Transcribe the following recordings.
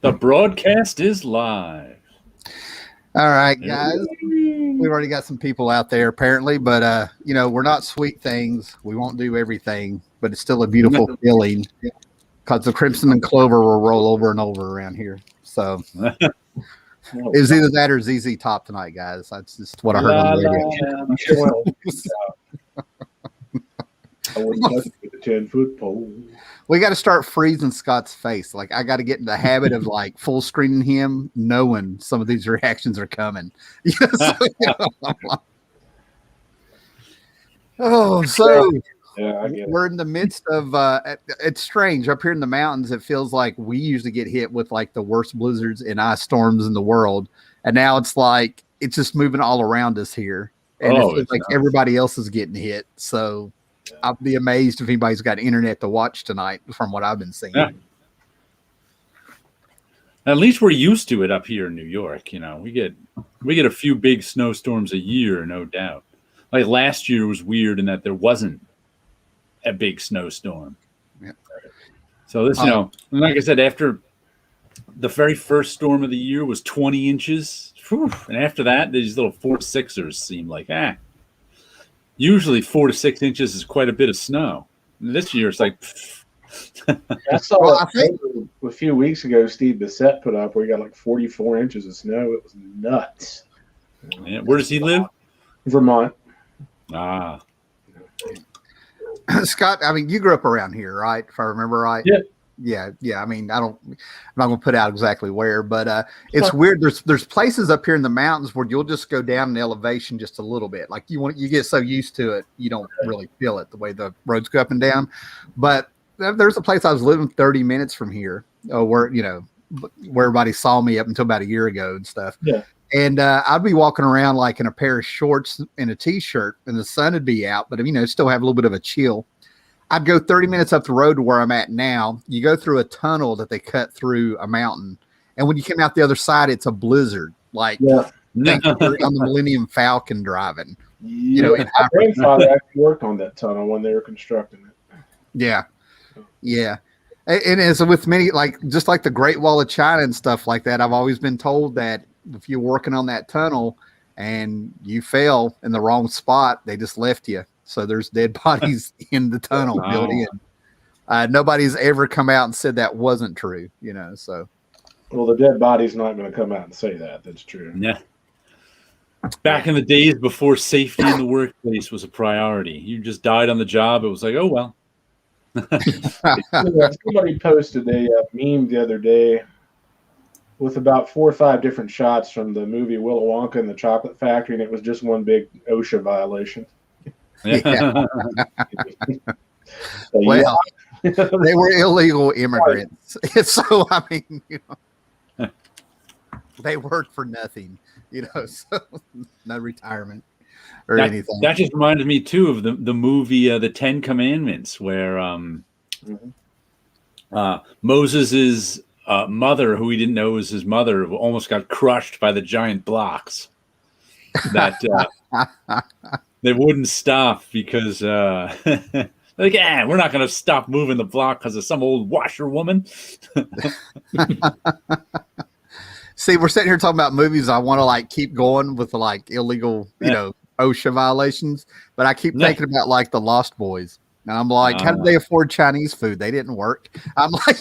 The broadcast is live. All right, guys. We've already got some people out there apparently, but we're not sweet things. We won't do everything, but it's still a beautiful feeling because the crimson and clover will roll over and over around here. So it was either that or ZZ Top tonight, guys. That's just what I heard on the radio. I wouldn't touch it with a 10-foot pole. We got to start freezing Scott's face. Like, I got to get in the habit of like full screening him, knowing some of these reactions are coming. We're in the midst of. It's strange up here in the mountains. It feels like we usually get hit with like the worst blizzards and ice storms in the world, and now it's like it's just moving all around us here, and it feels like everybody else is getting hit. So. I'll be amazed if anybody's got internet to watch tonight from what I've been seeing. Yeah. At least we're used to it up here in New York. We get a few big snowstorms a year, no doubt. Like last year was weird in that there wasn't a big snowstorm. Yeah. So this, like I said, after the very first storm of the year was 20 inches. Whew, and after that, these little 4-6ers seem like, usually 4 to 6 inches is quite a bit of snow. This year it's like. I saw a few weeks ago. Steve Bissett put up where he got like 44 inches of snow. It was nuts. Yeah. Where does he live? Vermont. Ah. Scott, I mean, you grew up around here, right? If I remember right. Yeah. Yeah. I mean, I'm not going to put out exactly where, but it's weird. There's places up here in the mountains where you'll just go down in elevation just a little bit. Like you get so used to it, you don't really feel it the way the roads go up and down. But there's a place I was living 30 minutes from here, where everybody saw me up until about a year ago and stuff. Yeah. And I'd be walking around like in a pair of shorts and a t-shirt, and the sun would be out, but still have a little bit of a chill. I'd go 30 minutes up the road to where I'm at now. You go through a tunnel that they cut through a mountain. And when you come out the other side, it's a blizzard. Like you're on the Millennium Falcon driving. My grandfather actually worked on that tunnel when they were constructing it. Yeah. Yeah. And as with many, just like the Great Wall of China and stuff like that, I've always been told that if you're working on that tunnel and you fell in the wrong spot, they just left you. So there's dead bodies in the tunnel built in. Nobody's ever come out and said that wasn't true, so. Well, the dead body's not going to come out and say that. That's true. Yeah. Back in the days before safety in the workplace was a priority. You just died on the job. It was like, oh, well. Somebody posted a meme the other day with about 4 or 5 different shots from the movie Willy Wonka and the Chocolate Factory, and it was just one big OSHA violation. Yeah. Well, they were illegal immigrants. So, I mean, they worked for nothing, so no retirement or anything. That just reminded me, too, of the movie The 10 Commandments, where Moses' mother, who he didn't know was his mother, almost got crushed by the giant blocks. That they wouldn't stop because we're not going to stop moving the block because of some old washerwoman. See, we're sitting here talking about movies. I want to keep going with illegal, OSHA violations, but I keep thinking about the Lost Boys. And I'm like, how did they afford Chinese food? They didn't work. I'm like,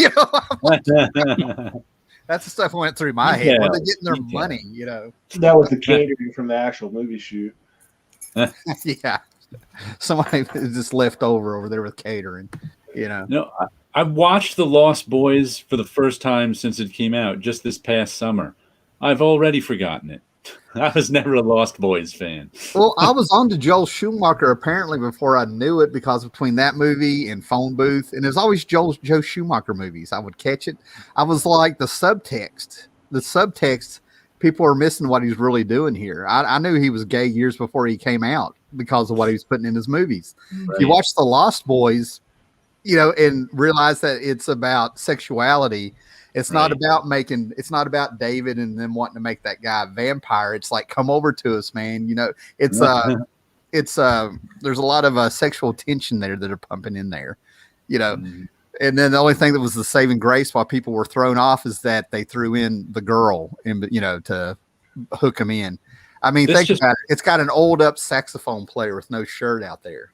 that's the stuff that went through my head. Where are they getting their money? That was the catering from the actual movie shoot. Yeah, somebody just left over there with catering. No, I watched The Lost Boys for the first time since it came out just this past summer. I've already forgotten it. I was never a Lost Boys fan. Well, I was on to Joel Schumacher apparently before I knew it, because between that movie and Phone Booth, and there's always Joe Schumacher movies, I would catch it. I was like, the subtext, people are missing what he's really doing here. I knew he was gay years before he came out because of what he was putting in his movies. Right. You watch The Lost Boys, and realize that it's about sexuality. It's not about it's not about David and them wanting to make that guy a vampire. It's like, come over to us, man. It's there's a lot of sexual tension there that are pumping in there, And then the only thing that was the saving grace while people were thrown off is that they threw in the girl, to hook them in. I mean, think about it. It's got an old up saxophone player with no shirt out there.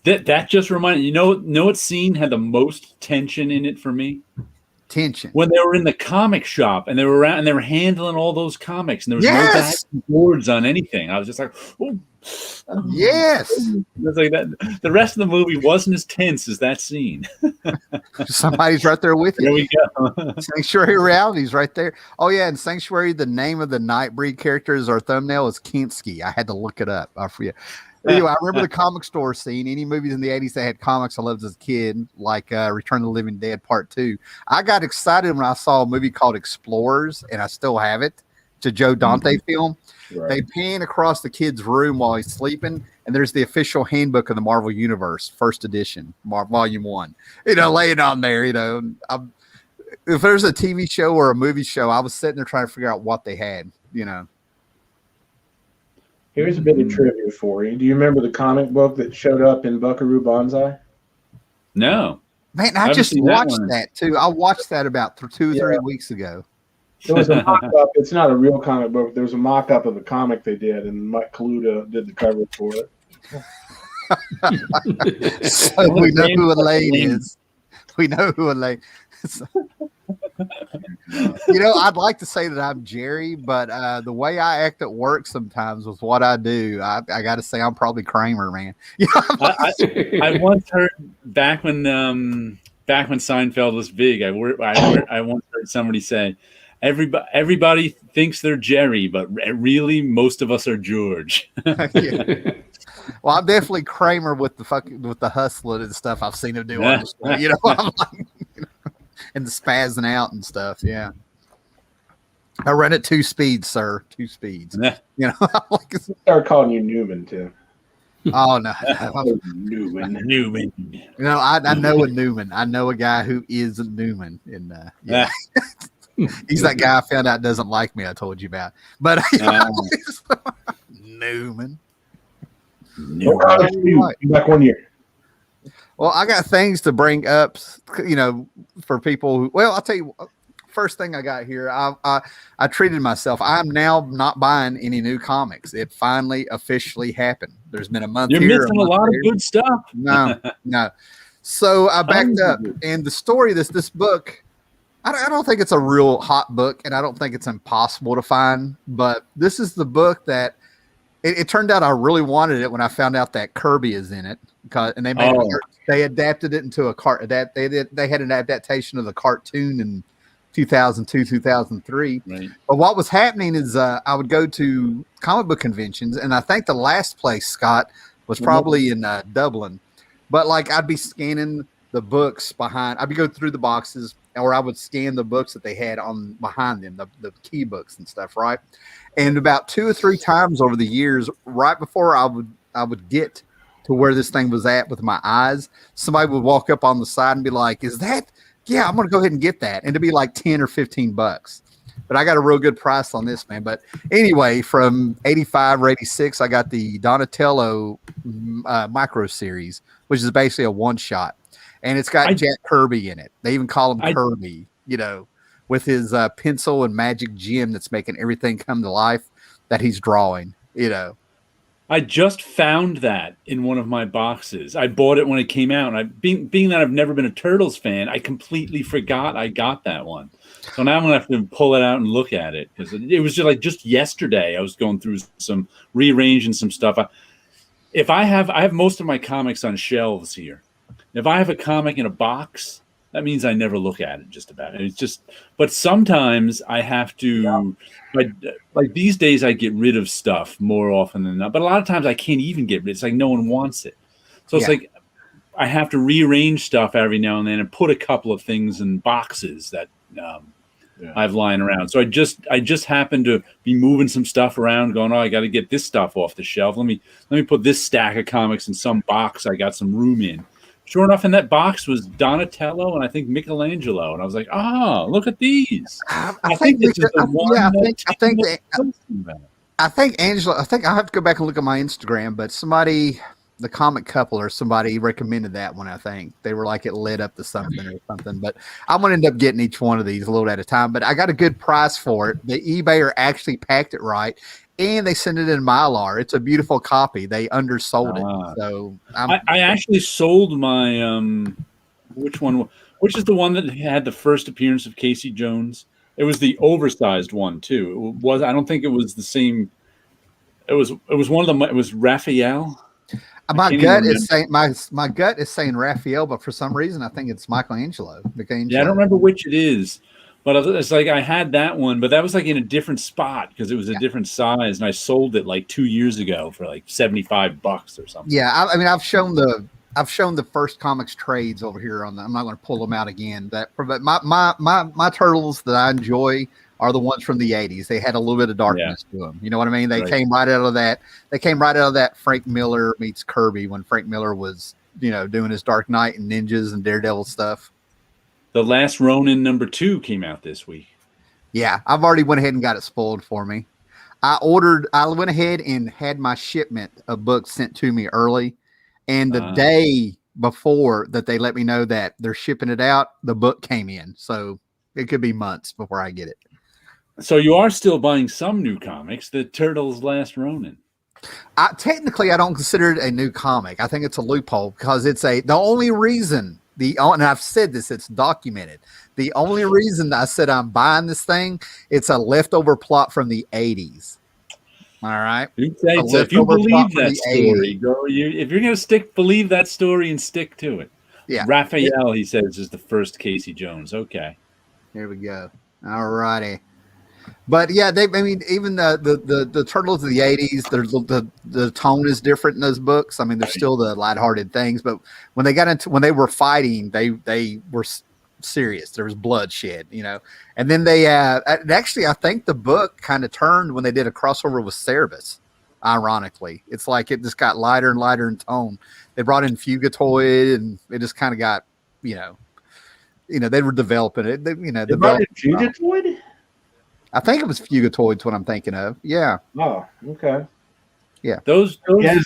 That just reminded know what scene had the most tension in it for me? Tension when they were in the comic shop and they were around and they were handling all those comics and there was no back boards on anything. I was just like, oh. Yes. It's like that. The rest of the movie wasn't as tense as that scene. Somebody's right there with you. There we go. Sanctuary Reality's right there. Oh yeah, and Sanctuary, the name of the Nightbreed character is our thumbnail is Kinski. I had to look it up. I forget. Anyway, I remember the comic store scene. Any movies in the 80s that had comics I loved as a kid, like Return of the Living Dead Part 2. I got excited when I saw a movie called Explorers, and I still have it. It's a Joe Dante film. Right. They pan across the kid's room while he's sleeping, and there's the official handbook of the Marvel Universe, first edition, Volume 1. Laying on there, if there's a TV show or a movie show, I was sitting there trying to figure out what they had, Here's a bit of trivia for you. Do you remember the comic book that showed up in Buckaroo Banzai? No. Man, I just watched that too. I watched that about 2 or 3 weeks ago. There was a mock-up. It's not a real comic book. There was a mock-up of the comic they did, and Mike Kaluta did the cover for it. So we know who Elaine is. We know who Elaine is. I'd like to say that I'm Jerry, but the way I act at work sometimes with what I do, I got to say I'm probably Kramer, man. I once heard back when Seinfeld was big. I once heard somebody say, "Everybody thinks they're Jerry, but really most of us are George." Yeah. Well, I'm definitely Kramer with the hustling and stuff I've seen him do on the show. I'm like, and the spazzing out and stuff. Yeah. I run at 2 speeds, sir. 2 speeds. Start calling you Newman too. Oh no. Newman. I know a Newman. I know a guy who is a Newman. And he's that guy I found out doesn't like me, I told you about. But Newman. Back 1 year. Well, I got things to bring up, for people who, I'll tell you, first thing I got here, I treated myself. I'm now not buying any new comics. It finally officially happened. There's been a month You're here. Missing a lot of good stuff. No. So I backed up, and the story, this book, I don't think it's a real hot book, and I don't think it's impossible to find, but this is the book that it turned out I really wanted it when I found out that Kirby is in it, and they made they adapted it into a they had an adaptation of the cartoon in 2002, 2003. Right. But what was happening is I would go to comic book conventions, and I think the last place, Scott, was probably in Dublin. But I'd be scanning the books behind. I'd be going through the boxes, or I would scan the books that they had on behind them, the key books and stuff, right? And about 2 or 3 times over the years, right before I would get to where this thing was at with my eyes, somebody would walk up on the side and be like, "Is that? Yeah, I'm going to go ahead and get that." And it'd be like $10 or $15. But I got a real good price on this, man. But anyway, from 85 or 86, I got the Donatello micro series, which is basically a one-shot. And it's got Jack Kirby in it. They even call him Kirby, with his pencil and magic gem that's making everything come to life that he's drawing, I just found that in one of my boxes. I bought it when it came out, and being that I've never been a Turtles fan, I completely forgot I got that one. So now I'm gonna have to pull it out and look at it, because it was just yesterday. I was going through rearranging some stuff. I have most of my comics on shelves here. If I have a comic in a box, that means I never look at it. Just about. But sometimes I have to. Like these days, I get rid of stuff more often than not. But a lot of times I can't even get rid. It's like no one wants it. So it's like I have to rearrange stuff every now and then and put a couple of things in boxes that I've lying around. So I just happen to be moving some stuff around, going, I got to get this stuff off the shelf. Let me put this stack of comics in some box I got some room in. Sure enough, in that box was Donatello and I think Michelangelo, and I was like, look at these. I think this is the one. I think Angela. I think I'll have to go back and look at my Instagram, but somebody the Comic Couple or somebody recommended that one. I think they were like it led up to something or something. But I'm gonna end up getting each one of these a little at a time. But I got a good price for it. The eBayer actually packed it right, and they sent it in Mylar. It's a beautiful copy. They undersold it, so I actually sold my which one? Which is the one that had the first appearance of Casey Jones? It was the oversized one too. It was. I don't think it was the same. It was one of them. It was Raphael. My gut is saying my gut is saying Raphael, but for some reason I think it's Michelangelo. Yeah, I don't remember which it is, but it's like I had that one, but that was like in a different spot because it was a different size, and I sold it like 2 years ago for like $75 or something. Yeah, I mean I've shown the first comics trades over here on the. I'm not going to pull them out again. But my turtles that I enjoy are the ones from the 80s. They had a little bit of darkness to them. You know what I mean? They came right out of that. They came right out of that Frank Miller meets Kirby when Frank Miller was, doing his Dark Knight and Ninjas and Daredevil stuff. The Last Ronin #2 came out this week. Yeah, I've already went ahead and got it spoiled for me. I went ahead and had my shipment of books sent to me early. And the day before that they let me know that they're shipping it out, the book came in. So it could be months before I get it. So you are still buying some new comics, the Turtles Last Ronin. Technically, I don't consider it a new comic. I think it's a loophole because it's the only reason and I've said this, it's documented. The only reason I said I'm buying this thing, it's a leftover plot from the 80s. All right. So if you believe that story, if you're going to believe that story and stick to it. Yeah. Raphael, he says, is the first Casey Jones. Okay. Here we go. All righty. But yeah, even the Turtles of the 80s, the tone is different in those books. I mean, there's still the lighthearted things, but when they were fighting, they were serious. There was bloodshed, and then they actually, I think the book kind of turned when they did a crossover with Cerebus. Ironically, it's like it just got lighter and lighter in tone. They brought in Fugitoid, and it just kind of got, they were developing it. They brought in Fugitoid. I think it was Fugitoid's what I'm thinking of. Yeah. Oh, okay. Yeah. Those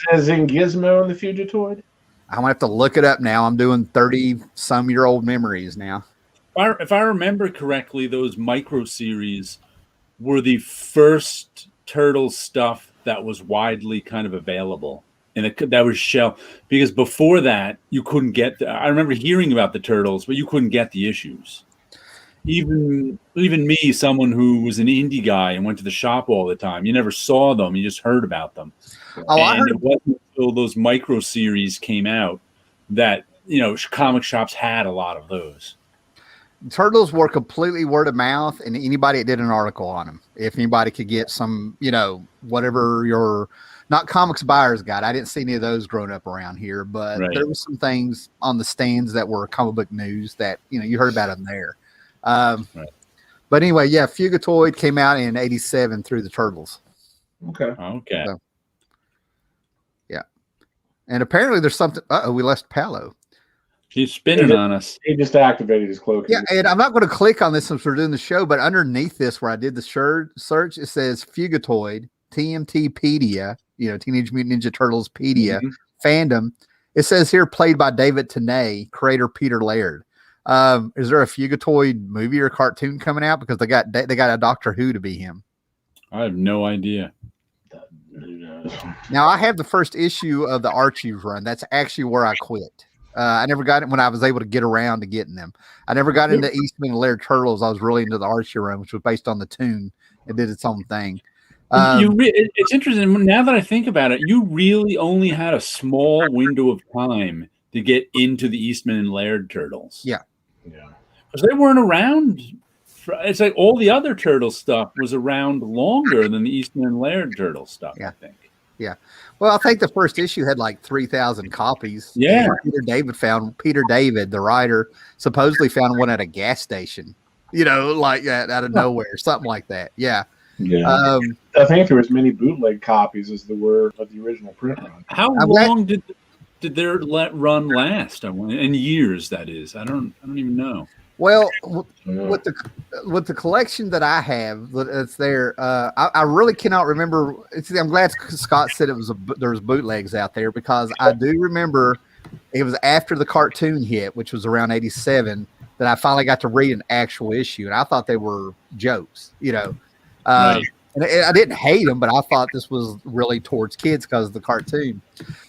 as in Gizmo and the Fugitoid? I'm gonna have to look it up now. I'm doing 30-some-year-old memories now. If I remember correctly, those micro series were the first Turtle stuff that was widely kind of available. And that was shell, because before that you couldn't get. I remember hearing about the Turtles, but you couldn't get the issues. Even me, someone who was an indie guy and went to the shop all the time, you never saw them, you just heard about them. And it wasn't until those micro series came out that comic shops had a lot of those. Turtles were completely word of mouth, and anybody did an article on them. If anybody could get some, whatever your not comics buyer's guide. I didn't see any of those growing up around here, but there were some things on the stands that were comic book news that you heard about them there. But anyway, yeah, Fugitoid came out in '87 through the Turtles. Okay. So, yeah, and apparently there's something. We lost Paolo. He's spinning on us. He just activated his cloak. Yeah, and I'm not going to click on this since we're doing the show, but underneath this, where I did the search, it says Fugitoid, TMTpedia, Teenage Mutant Ninja Turtles Pedia fandom. It says here played by David Tenney, creator Peter Laird. Is there a Fugitoid movie or cartoon coming out? Because they got a Doctor Who to be him. I have no idea. Now I have the first issue of the Archie run. That's actually where I quit. I never got it when I was able to get around to getting them. I never got into Eastman and Laird Turtles. I was really into the Archie run, which was based on the tune. It did its own thing. It's interesting. Now that I think about it, you really only had a small window of time to get into the Eastman and Laird Turtles. Yeah. Because they weren't around. It's like all the other Turtle stuff was around longer than the Eastman and Laird Turtle stuff, I think. Yeah. Well, I think the first issue had like 3,000 copies. Yeah. Peter David, the writer, supposedly found one at a gas station, like that out of nowhere, something like that. Yeah. Yeah. I think there was many bootleg copies as there were of the original print run. How long did their run last? In years, that is. I don't even know. Well, Yeah. with the collection that I have that's there, I really cannot remember. I'm glad Scott said there was bootlegs out there, because I do remember it was after the cartoon hit, which was around '87, that I finally got to read an actual issue, and I thought they were jokes, Right. And I didn't hate them, but I thought this was really towards kids because of the cartoon.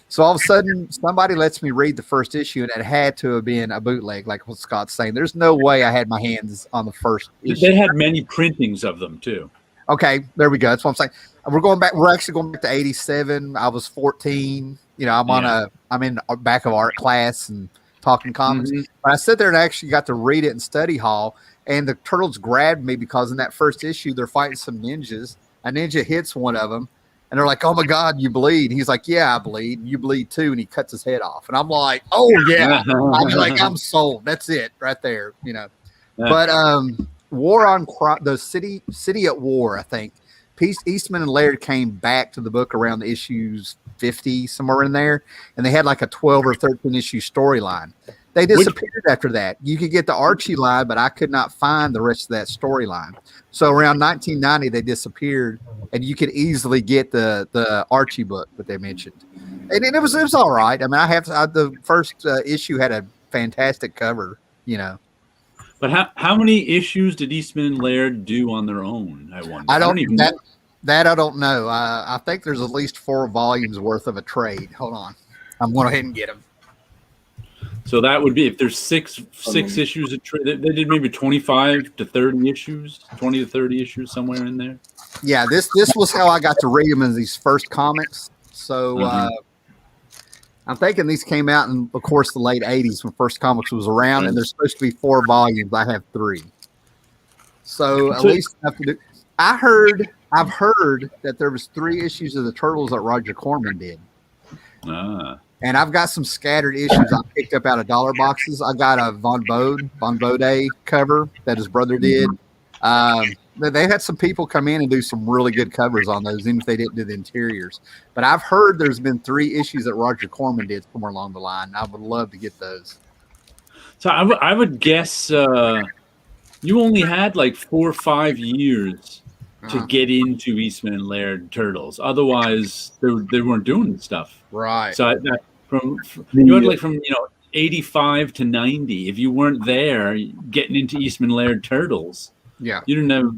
So all of a sudden, somebody lets me read the first issue, and it had to have been a bootleg, like what Scott's saying. There's no way I had my hands on the first issue. They had many printings of them too. Okay, there we go. That's what I'm saying. We're going back. We're actually going back to '87. I was 14. I'm in the back of art class and talking comics. Mhm. But I sat there and actually got to read it in study hall. And the turtles grabbed me because in that first issue they're fighting some ninjas. A ninja hits one of them, and they're like, "Oh my God, you bleed!" He's like, "Yeah, I bleed. You bleed too." And he cuts his head off. And I'm like, "Oh yeah!" I'm sold. That's it right there. But War on the City at War, I think. Eastman and Laird came back to the book around the issues 50, somewhere in there, and they had like a 12 or 13 issue storyline. They disappeared after that. You could get the Archie line, but I could not find the rest of that storyline. So around 1990, they disappeared, and you could easily get the Archie book that they mentioned, and it was all right. I mean, the first issue had a fantastic cover, But how many issues did Eastman and Laird do on their own? I wonder. I don't even that know. that I don't know. I think there's at least 4 volumes worth of a trade. Hold on, I'm going ahead and get them. So that would be if there's six issues. They did maybe 25 to 30 issues, 20 to 30 issues, somewhere in there. Yeah, this was how I got to read them in these first comics. So I'm thinking these came out in, of course, the late '80s when First Comics was around, and there's supposed to be 4 volumes. I have 3, so at least enough to do. I've heard that there was 3 issues of the Turtles that Roger Corman did. And I've got some scattered issues I picked up out of dollar boxes. I got a Von Bode cover that his brother did. They had some people come in and do some really good covers on those, even if they didn't do the interiors. But I've heard there's been 3 issues that Roger Corman did somewhere along the line. I would love to get those. So I would guess you only had like 4 or 5 years to get into Eastman and Laird Turtles. Otherwise, they weren't doing stuff. Right. So you had like from 85 to 90. If you weren't there getting into Eastman and Laird Turtles, yeah, you didn't have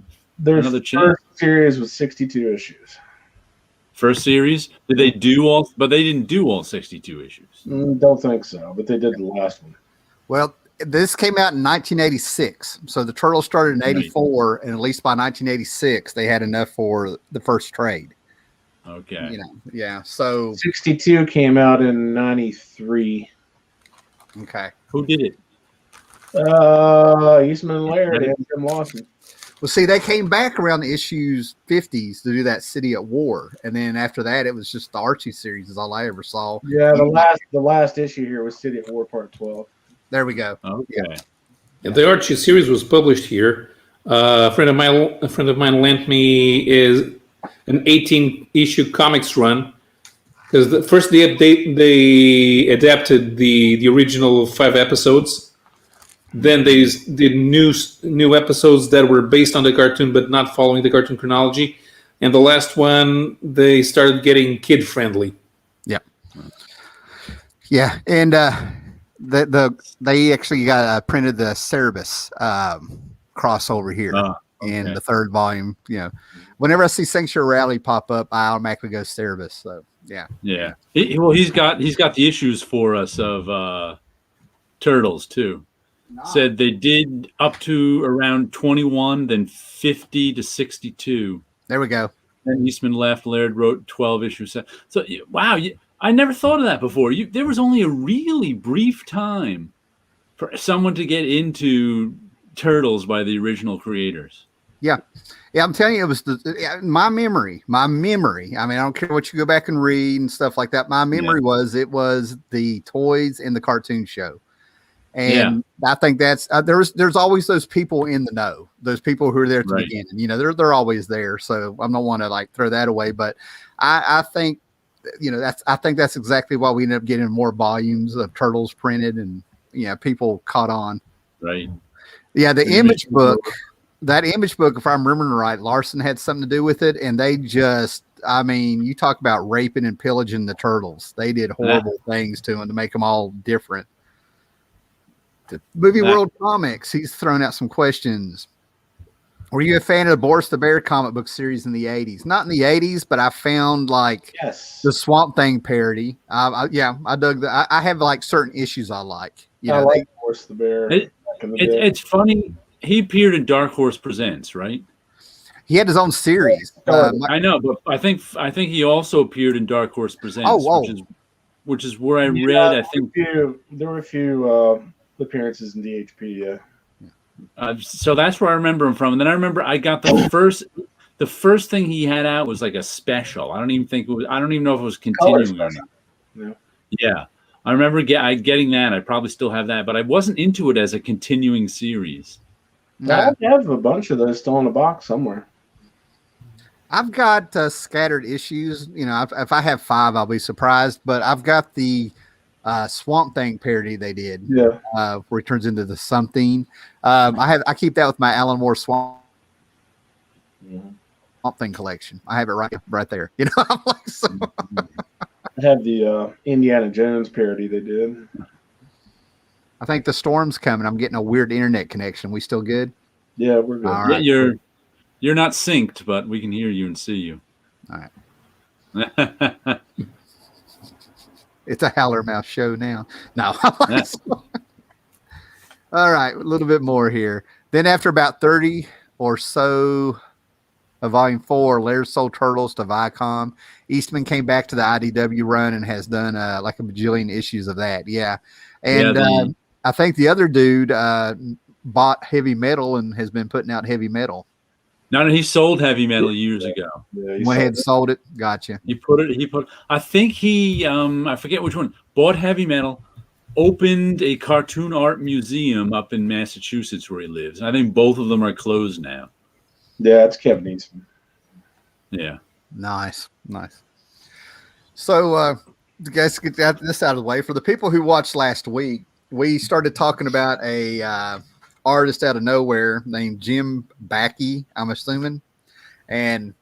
another chance. First series was 62 issues. First series, did they do all? But they didn't do all 62 issues. Don't think so, but they did the last one. Well, this came out in 1986, so the Turtles started in '84, and at least by 1986, they had enough for the first trade. Okay. Yeah. So 62 came out in '93. Okay. Who did it? Eastman and Laird and Jim Lawson. Well, see, they came back around the issues 50s to do that City at War, and then after that, it was just the Archie series is all I ever saw. Yeah, the last issue here was City at War Part 12. There we go. Okay. Yeah, the Archie series was published here. A friend of mine lent me is an 18-issue comics run because first they adapted the original 5 episodes. Then they did new episodes that were based on the cartoon but not following the cartoon chronology. And the last one, they started getting kid friendly. Yeah. Yeah, and they actually got printed the Cerebus crossover here in the 3rd volume. Whenever I see Sanctuary Rally pop up, I automatically go Cerebus. So yeah. He's got the issues for us of Turtles too. Said they did up to around 21, then 50 to 62. There we go. And Eastman left. Laird wrote 12 issues. So wow, I never thought of that before. There was only a really brief time for someone to get into Turtles by the original creators. Yeah, I'm telling you, it was my memory. I mean, I don't care what you go back and read and stuff like that. My memory was the toys and the cartoon show. And I think that's there's always those people in the know, those people who are there at the beginning. They're always there. So I don't want to throw that away. But I think that's exactly why we ended up getting more volumes of Turtles printed, and people caught on. Right. Yeah, the image book. That image book, if I'm remembering right, Larson had something to do with it, and they just, I mean, you talk about raping and pillaging the turtles. They did horrible things to them to make them all different. The Movie World Comics, he's thrown out some questions. Were you a fan of the Boris the Bear comic book series in the 80s? Not in the 80s, but I found like the Swamp Thing parody. I dug that. I have like certain issues I like. I like Boris the Bear. It's funny. He appeared in Dark Horse Presents, right? He had his own series. I know, but I think he also appeared in Dark Horse Presents, which is where I read. I think there were a few appearances in DHP. Yeah. So that's where I remember him from. And then I remember I got the first thing he had out was like a special. I don't even know if it was continuing or not. Yeah. I remember getting that. I probably still have that, but I wasn't into it as a continuing series. I have a bunch of those still in a box somewhere. I've got scattered issues. You know, if I have 5, I'll be surprised. But I've got the Swamp Thing parody they did. Yeah, where he turns into the something. I keep that with my Alan Moore Swamp Thing collection. I have it right there. You know, I'm like so. I have the Indiana Jones parody they did. I think the storm's coming. I'm getting a weird internet connection. We still good? Yeah, we're good. All right. Yeah, you're not synced, but we can hear you and see you. All right. It's a Howler Mouse show now. No. All right, a little bit more here. Then after about 30 or so of Volume 4, Laird sold Turtles to Viacom. Eastman came back to the IDW run and has done like a bajillion issues of that. Yeah. And I think the other dude bought Heavy Metal and has been putting out Heavy Metal. No, he sold Heavy Metal years ago. Yeah, went ahead and sold it. Gotcha. I think he, I forget which one, bought Heavy Metal, opened a cartoon art museum up in Massachusetts where he lives. And I think both of them are closed now. Yeah, it's Kevin Eastman. Yeah. Nice. So, guys, get this out of the way. For the people who watched last week, we started talking about a artist out of nowhere named Jim Backey, I'm assuming. And,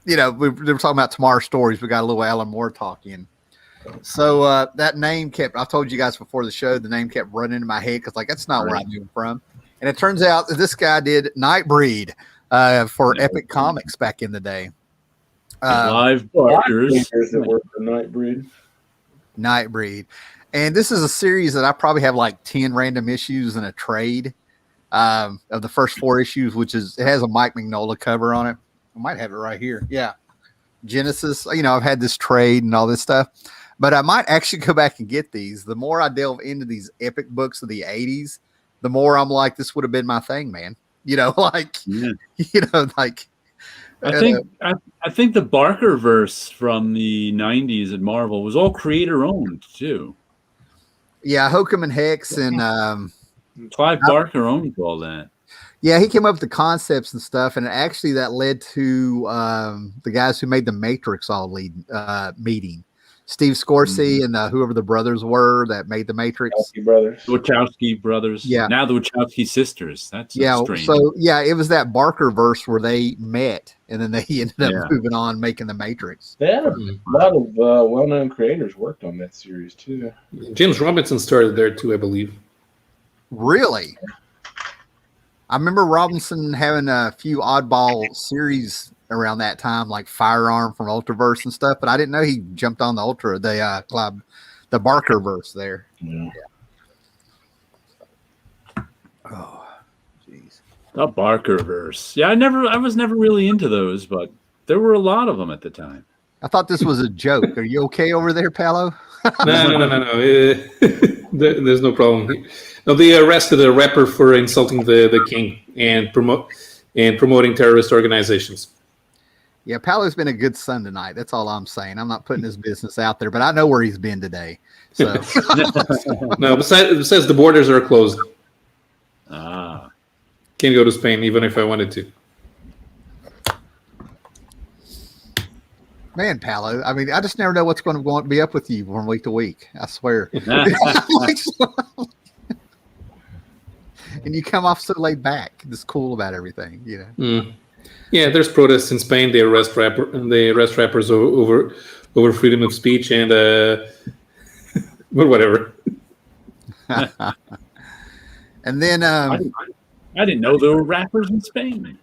you know, we were talking about Tomorrow's Stories. We got a little Alan Moore talk in. So that name I told you guys before the show, the name kept running in my head because, like, that's not where I knew him from. And it turns out that this guy did Nightbreed for Epic Comics back in the day. Live Barkers. That work for Nightbreed. And this is a series that I probably have like 10 random issues in a trade of the first 4 issues, it has a Mike Mignola cover on it. I might have it right here. Yeah. Genesis. You know, I've had this trade and all this stuff, but I might actually go back and get these. The more I delve into these epic books of the 80s, the more I'm like, this would have been my thing, man. You know, like, you know, like. I think the Barker verse from the 90s at Marvel was all creator owned too. Yeah, Hokum and Hex and Clive Barker owned all that. Yeah, he came up with the concepts and stuff, and actually that led to the guys who made the Matrix all meeting. Steve Scorsese and whoever the brothers were that made the Matrix. Wachowski brothers. Yeah. Now the Wachowski sisters. That's strange. So yeah, it was that Barker verse where they met, and then they ended up moving on making the Matrix. They had a lot of well-known creators worked on that series too. James Robinson started there too, I believe. Really? I remember Robinson having a few oddball series around that time, like Firearm from Ultraverse and stuff, but I didn't know he jumped on the Barker verse there. Yeah. Oh, jeez. The Barker verse. Yeah, I was never really into those, but there were a lot of them at the time. I thought this was a joke. Are you okay over there, Paolo? No. There's no problem. No, they arrested a rapper for insulting the king and promoting terrorist organizations. Yeah, Paolo's been a good son tonight. That's all I'm saying. I'm not putting his business out there, but I know where he's been today. So no, besides the borders are closed. Can't go to Spain even if I wanted to. Man, Paolo, I mean, I just never know what's going to be up with you from week to week. I swear. and you come off so laid back, just cool about everything, you know. Yeah, there's protests in Spain. They arrest rappers over freedom of speech and but whatever. And then I didn't know there were rappers in Spain.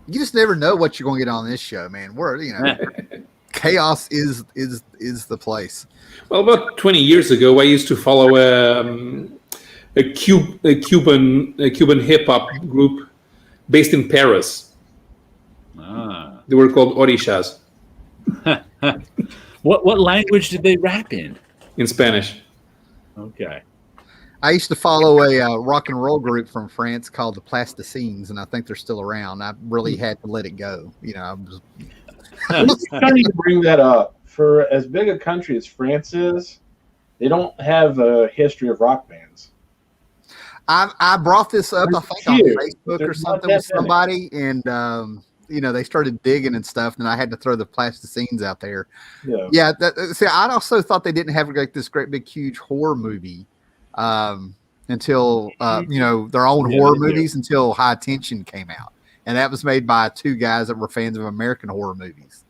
you just never know what you're going to get on this show, man. Chaos is the place. Well, about 20 years ago, I used to follow a Cuban hip hop group based in Paris. They were called Orishas. What language did they rap in? In Spanish. Okay. I used to follow a rock and roll group from France called the Plasticines, and I think they're still around. I really had to let it go. You know, I'm trying to bring that up. For as big a country as France is, they don't have a history of rock bands. I brought this up, I think, on Facebook or something with somebody, and they started digging and stuff, and I had to throw the Plasticines out there. Yeah. See, I also thought they didn't have like this great big huge horror movie until their own horror movies until High Tension came out, and that was made by two guys that were fans of American horror movies.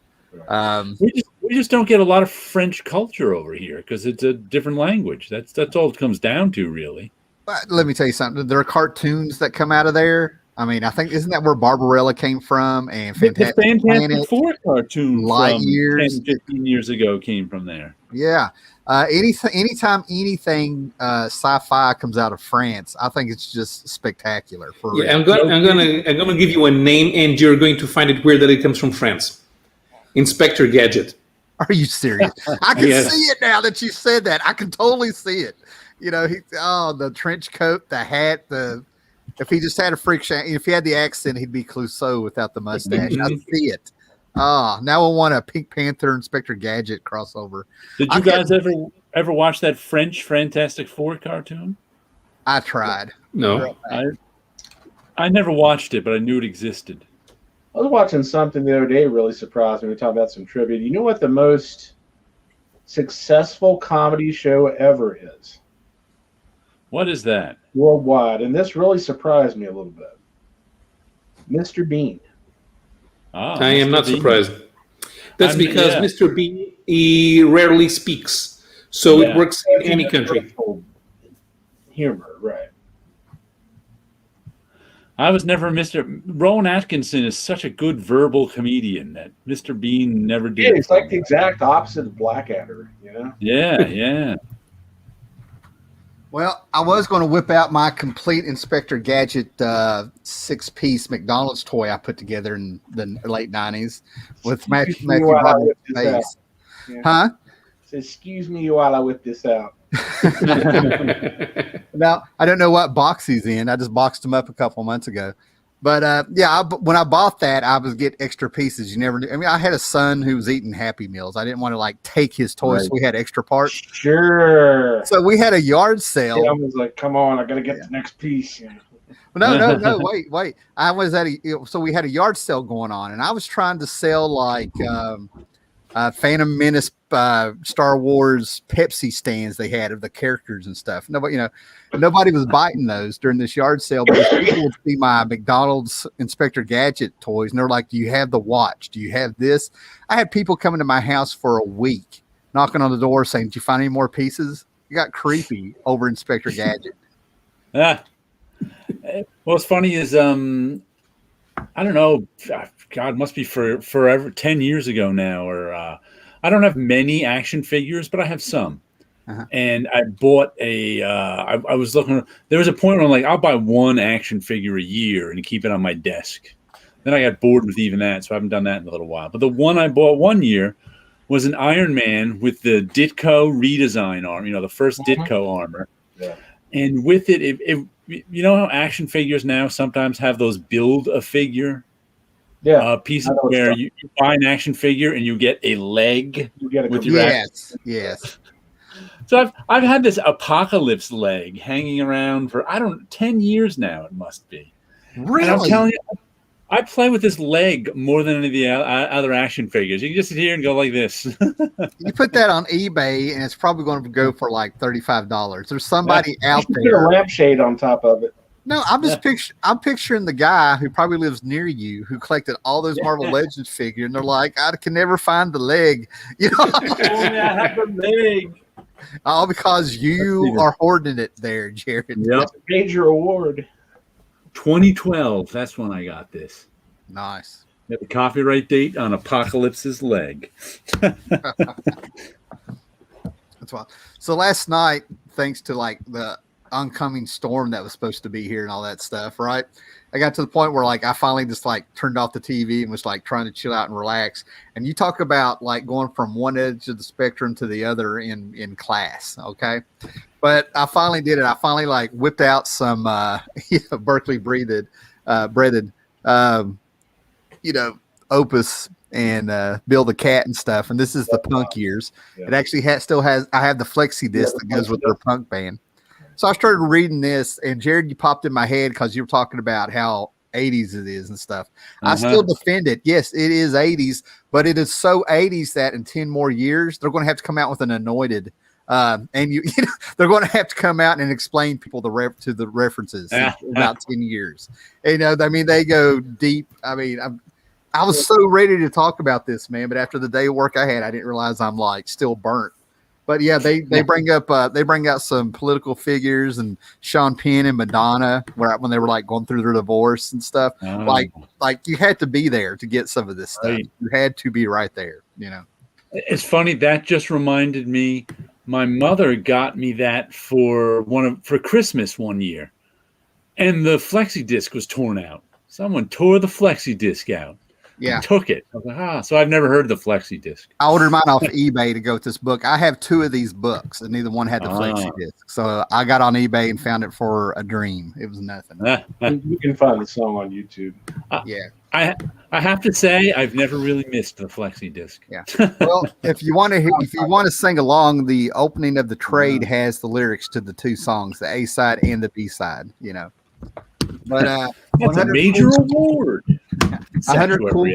We just don't get a lot of French culture over here because it's a different language. That's all it comes down to, really. But let me tell you something. There are cartoons that come out of there. I mean, I think isn't that where Barbarella came from? And Fantastic Planet, Four cartoon Light from Years 10, 15 years ago came from there. Yeah. Anytime anything sci-fi comes out of France, I think it's just spectacular. I'm gonna give you a name, and you're going to find it weird that it comes from France. Inspector Gadget. Are you serious? I can see it now that you said that. I can totally see it. You know, the trench coat, the hat, if he just had a freak show, if he had the accent, he'd be Clouseau without the mustache. I see it. Now I want a Pink Panther Inspector Gadget crossover. Did you guys ever watch that French Fantastic Four cartoon? I tried. No. I never watched it, but I knew it existed. I was watching something the other day really surprised me. We talked about some trivia. You know what the most successful comedy show ever is? What is that? Worldwide. And this really surprised me a little bit. Mr. Bean. I am not surprised. That's because Mr. Bean, he rarely speaks. So it works in any country. Humor, right. I was never Rowan Atkinson is such a good verbal comedian that Mr. Bean never did. Yeah, it's like the exact opposite of Blackadder, you know? Yeah. Well, I was going to whip out my complete Inspector Gadget 6-piece McDonald's toy I put together in the late 90s with Matthew Roberts' face. Yeah. Huh? So excuse me while I whip this out. Now, I don't know what box he's in. I just boxed him up a couple months ago. But when I bought that, I was get extra pieces. You never knew. I mean, I had a son who was eating Happy Meals. I didn't want to take his toys, so we had extra parts. Sure. So we had a yard sale. Yeah, I was like, come on, I got to get the next piece. Yeah. No, wait. I was so we had a yard sale going on, and I was trying to sell Phantom Menace, Star Wars Pepsi stands they had of the characters and stuff. Nobody was biting those during this yard sale, but people would see my McDonald's Inspector Gadget toys, and they're like, "Do you have the watch? Do you have this?" I had people coming to my house for a week, knocking on the door saying, "Did you find any more pieces?" It got creepy over Inspector Gadget. What's funny is I don't know. God, must be forever 10 years ago now, or I don't have many action figures, but I have some. And I bought I was looking. There was a point where I'm like, I'll buy one action figure a year and keep it on my desk. Then I got bored with even that, so I haven't done that in a little while. But the one I bought one year was an Iron Man with the Ditko redesign arm. The first Ditko armor. Yeah. And with it, you know how action figures now sometimes have those build a figure pieces where you buy an action figure and you get a leg with your yes. So I've had this Apocalypse leg hanging around for 10 years now. It must be. Really? And I'm telling you, I play with this leg more than any of the other action figures. You can just sit here and go like this. You put that on eBay, and it's probably going to go for like $35. There's somebody out Put there. a lampshade on top of it. No, I'm picturing the guy who probably lives near you who collected all those Marvel Legends figures, and they're like, I can never find the leg, you know, Only I have the leg. all because you are hoarding it there, Jared. Yep. That's a major award. 2012. That's when I got this. Nice. Got the copyright date on Apocalypse's leg. That's wild. So last night, thanks to like the oncoming storm that was supposed to be here and all that stuff, right? I got to the point where like I finally just like turned off the TV and was like trying to chill out and relax. And you talk about like going from one edge of the spectrum to the other in class, okay? But I finally did it. I finally like whipped out some Berkeley breaded Opus and Bill the Cat and stuff. And this is the punk years. Yeah. It actually I have the flexi disc that goes with their punk band. So I started reading this, and Jared, you popped in my head because you were talking about how 80s it is and stuff. I still defend it. Yes, it is 80s, but it is so 80s that in 10 more years, they're going to have to come out with an anointed. And they're going to have to come out and explain people the references in about 10 years. You know, I mean, they go deep. I mean, I was so ready to talk about this, man, but after the day of work I had, I didn't realize I'm like still burnt. But yeah, they bring out some political figures and Sean Penn and Madonna when they were like going through their divorce and stuff. Like you had to be there to get some of this stuff. Right. You had to be right there, you know. It's funny, that just reminded me, my mother got me that for Christmas one year, and the flexi disc was torn out. Someone tore the flexi disc out. Yeah, took it. I was like, so I've never heard of the flexi disc. I ordered mine off eBay to go with this book. I have 2 of these books, and neither one had the flexi disc. So I got on eBay and found it for a dream. It was nothing. You can find the song on YouTube. Yeah, I have to say I've never really missed the flexi disc. Yeah. Well, if you want to sing along, the opening of the trade has the lyrics to the 2 songs, the A side and the B side. You know. But that's a major award. 100 cool.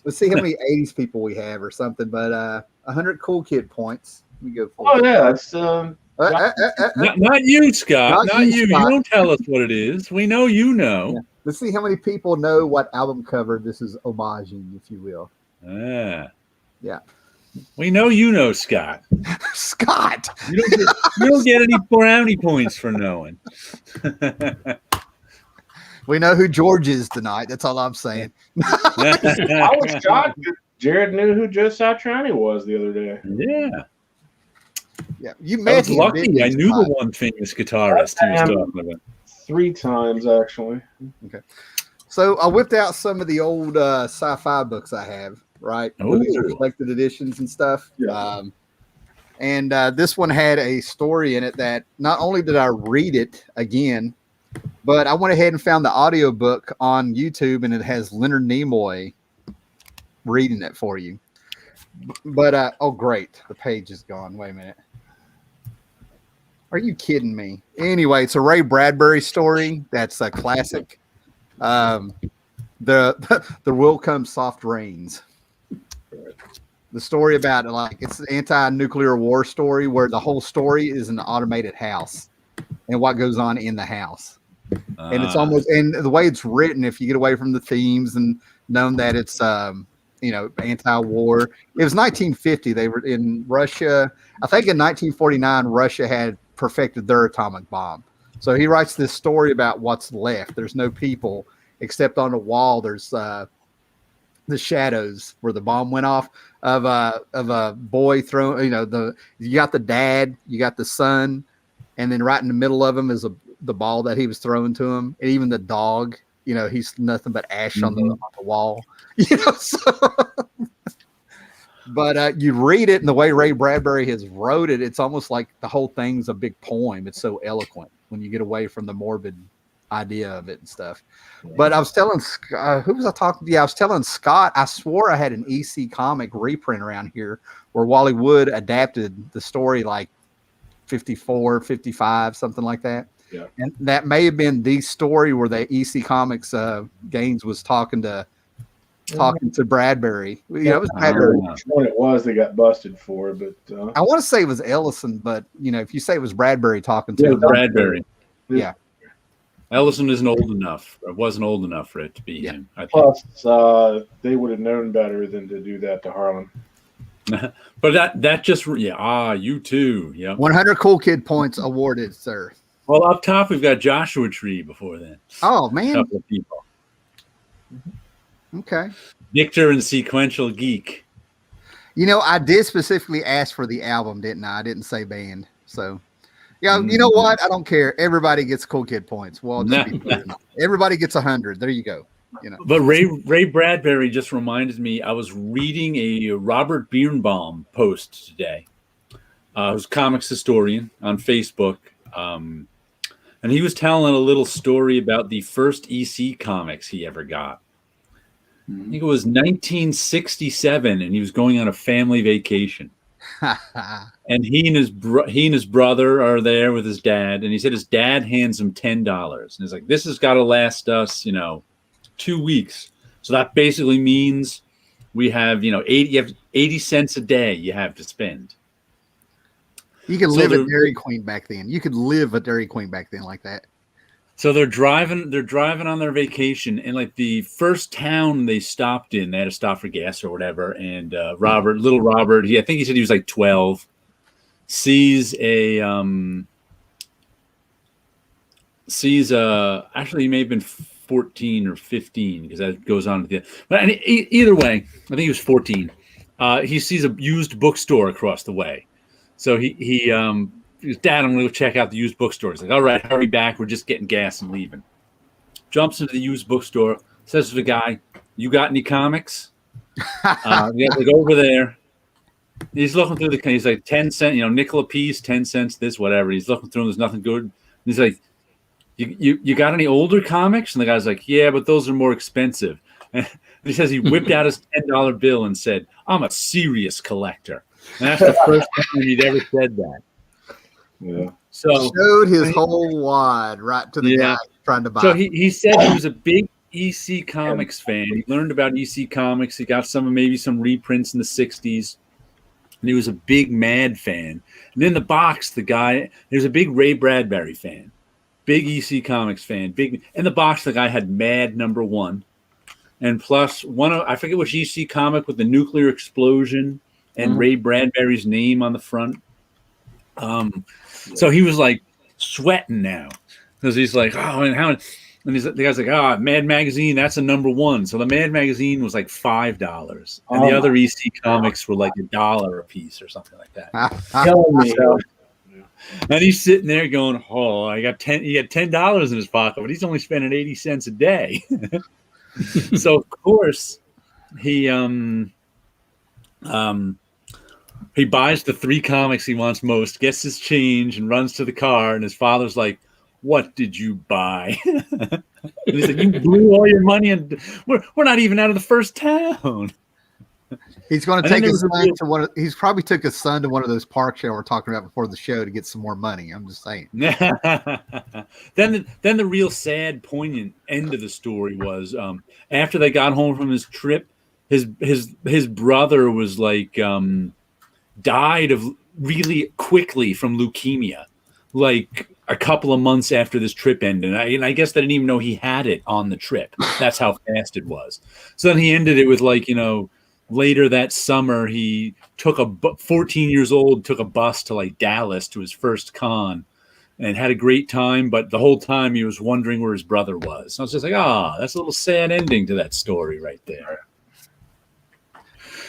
Let's see how many 80s people we have or something. But 100 cool kid points. We go for. Oh yeah, that's not you, Scott. Not you. Scott. You don't tell us what it is. We know you know. Yeah. Let's see how many people know what album cover this is homaging, if you will. Yeah. We know you know, Scott. Scott. You don't get any brownie points for knowing. We know who George is tonight. That's all I'm saying. I was shocked that Jared knew who Joe Satriani was the other day. Yeah. Yeah. You met him. Lucky. I knew the one famous guitarist he was talking about. 3 times, actually. Okay. So I whipped out some of the old sci-fi books I have, right? These are collected editions and stuff. Yeah. And this one had a story in it that not only did I read it again, but I went ahead and found the audiobook on YouTube, and it has Leonard Nimoy reading it for you. But, oh, great. The page is gone. Wait a minute. Are you kidding me? Anyway, it's a Ray Bradbury story. That's a classic. The Will Come Soft Rains. The story about it's an anti-nuclear war story where the whole story is an automated house and what goes on in the house. And it's almost, and the way it's written, if you get away from the themes and known that it's, anti-war. It was 1950. They were in Russia. I think in 1949, Russia had perfected their atomic bomb. So he writes this story about what's left. There's no people except on the wall. There's the shadows where the bomb went off of a boy thrown. You got the dad, you got the son, and then right in the middle of him is the ball that he was throwing to him, and even the dog. He's nothing but ash on the wall. But you read it, and the way Ray Bradbury has wrote it, it's almost like the whole thing's a big poem. It's so eloquent when you get away from the morbid idea of it and stuff. But I was telling who was I talking to? Yeah, I was telling Scott, I swore I had an EC comic reprint around here where Wally Wood adapted the story like 54, 55, something like that. Yeah. And that may have been the story where the EC Comics Gaines was talking to Bradbury. It was Bradbury. Which one it was they got busted for, but I want to say it was Ellison, but if you say it was Bradbury talking to him, Bradbury. Yeah. Ellison isn't old enough. Or wasn't old enough for it to be him. I think. Plus, they would have known better than to do that to Harlan. But that just you too. Yeah. 100 Cool Kid points awarded, sir. Well, up top we've got Joshua Tree before then. Oh A man. couple of people. Okay. Victor and Sequential Geek. You know, I did specifically ask for the album, didn't I? I didn't say band. So, yeah, you know what? I don't care. Everybody gets Cool Kid points. Well, just be clear. Everybody gets 100. There you go. You know. But Ray Bradbury just reminded me. I was reading a Robert Birnbaum post today, who's a comics historian on Facebook, and he was telling a little story about the first EC comics he ever got. I think it was 1967, and he was going on a family vacation. And he and his brother are there with his dad, and he said his dad hands him $10, and he's like, "This has got to last us, 2 weeks." So that basically means we have, 80 cents a day you have to spend. You could live at Dairy Queen back then. You could live at Dairy Queen back then like that. So they're driving on their vacation, and like the first town they stopped in, they had to stop for gas or whatever. And little Robert, I think he said he was like 12, sees actually he may have been 14 or 15 because that goes on to the, but either way, I think he was 14. He sees a used bookstore across the way. So he his dad, I'm going to go check out the used bookstore. He's like, all right, hurry back. We're just getting gas and leaving. Jumps into the used bookstore, says to the guy, "You got any comics?" We got to go over there. He's looking through he's like 10 cents, nickel a piece, 10 cents, this, whatever. He's looking through them. There's nothing good. And he's like, you got any older comics? And the guy's like, "Yeah, but those are more expensive." And he says he whipped out his $10 bill and said, "I'm a serious collector." And that's the first time he'd ever said that. Yeah. So showed his whole wad right to the guy trying to buy. So he said he was a big EC Comics fan. He learned about EC Comics. He got maybe some reprints in the 60s. And he was a big Mad fan. And in the box, there's a big Ray Bradbury fan. Big EC Comics fan. Big in the box, the guy had Mad #1. And plus I forget which EC comic with the nuclear explosion and Ray Bradbury's name on the front. So he was like sweating now because he's like, "Oh, and how?" And the guy's like, "Oh, Mad Magazine, that's a #1." So the Mad Magazine was like $5, and the other EC comics were like $1 a piece or something like that. And he's sitting there going, "Oh, I got 10." He had $10 in his pocket, but he's only spending 80 cents a day. So of course he buys the 3 comics he wants most, gets his change, and runs to the car. And his father's like, "What did you buy?" And he's like, "You blew all your money, and we're not even out of the first town." He's going to take his son to he's probably took his son to one of those parks we were talking about before the show to get some more money. I'm just saying. Then the real sad, poignant end of the story was after they got home from his trip, his brother was like died of really quickly from leukemia, like a couple of months after this trip ended. And I guess they didn't even know he had it on the trip. That's how fast it was. So then he ended it with later that summer, he took 14 years old, took a bus to like Dallas to his first con and had a great time. But the whole time he was wondering where his brother was. So I was just like, that's a little sad ending to that story right there.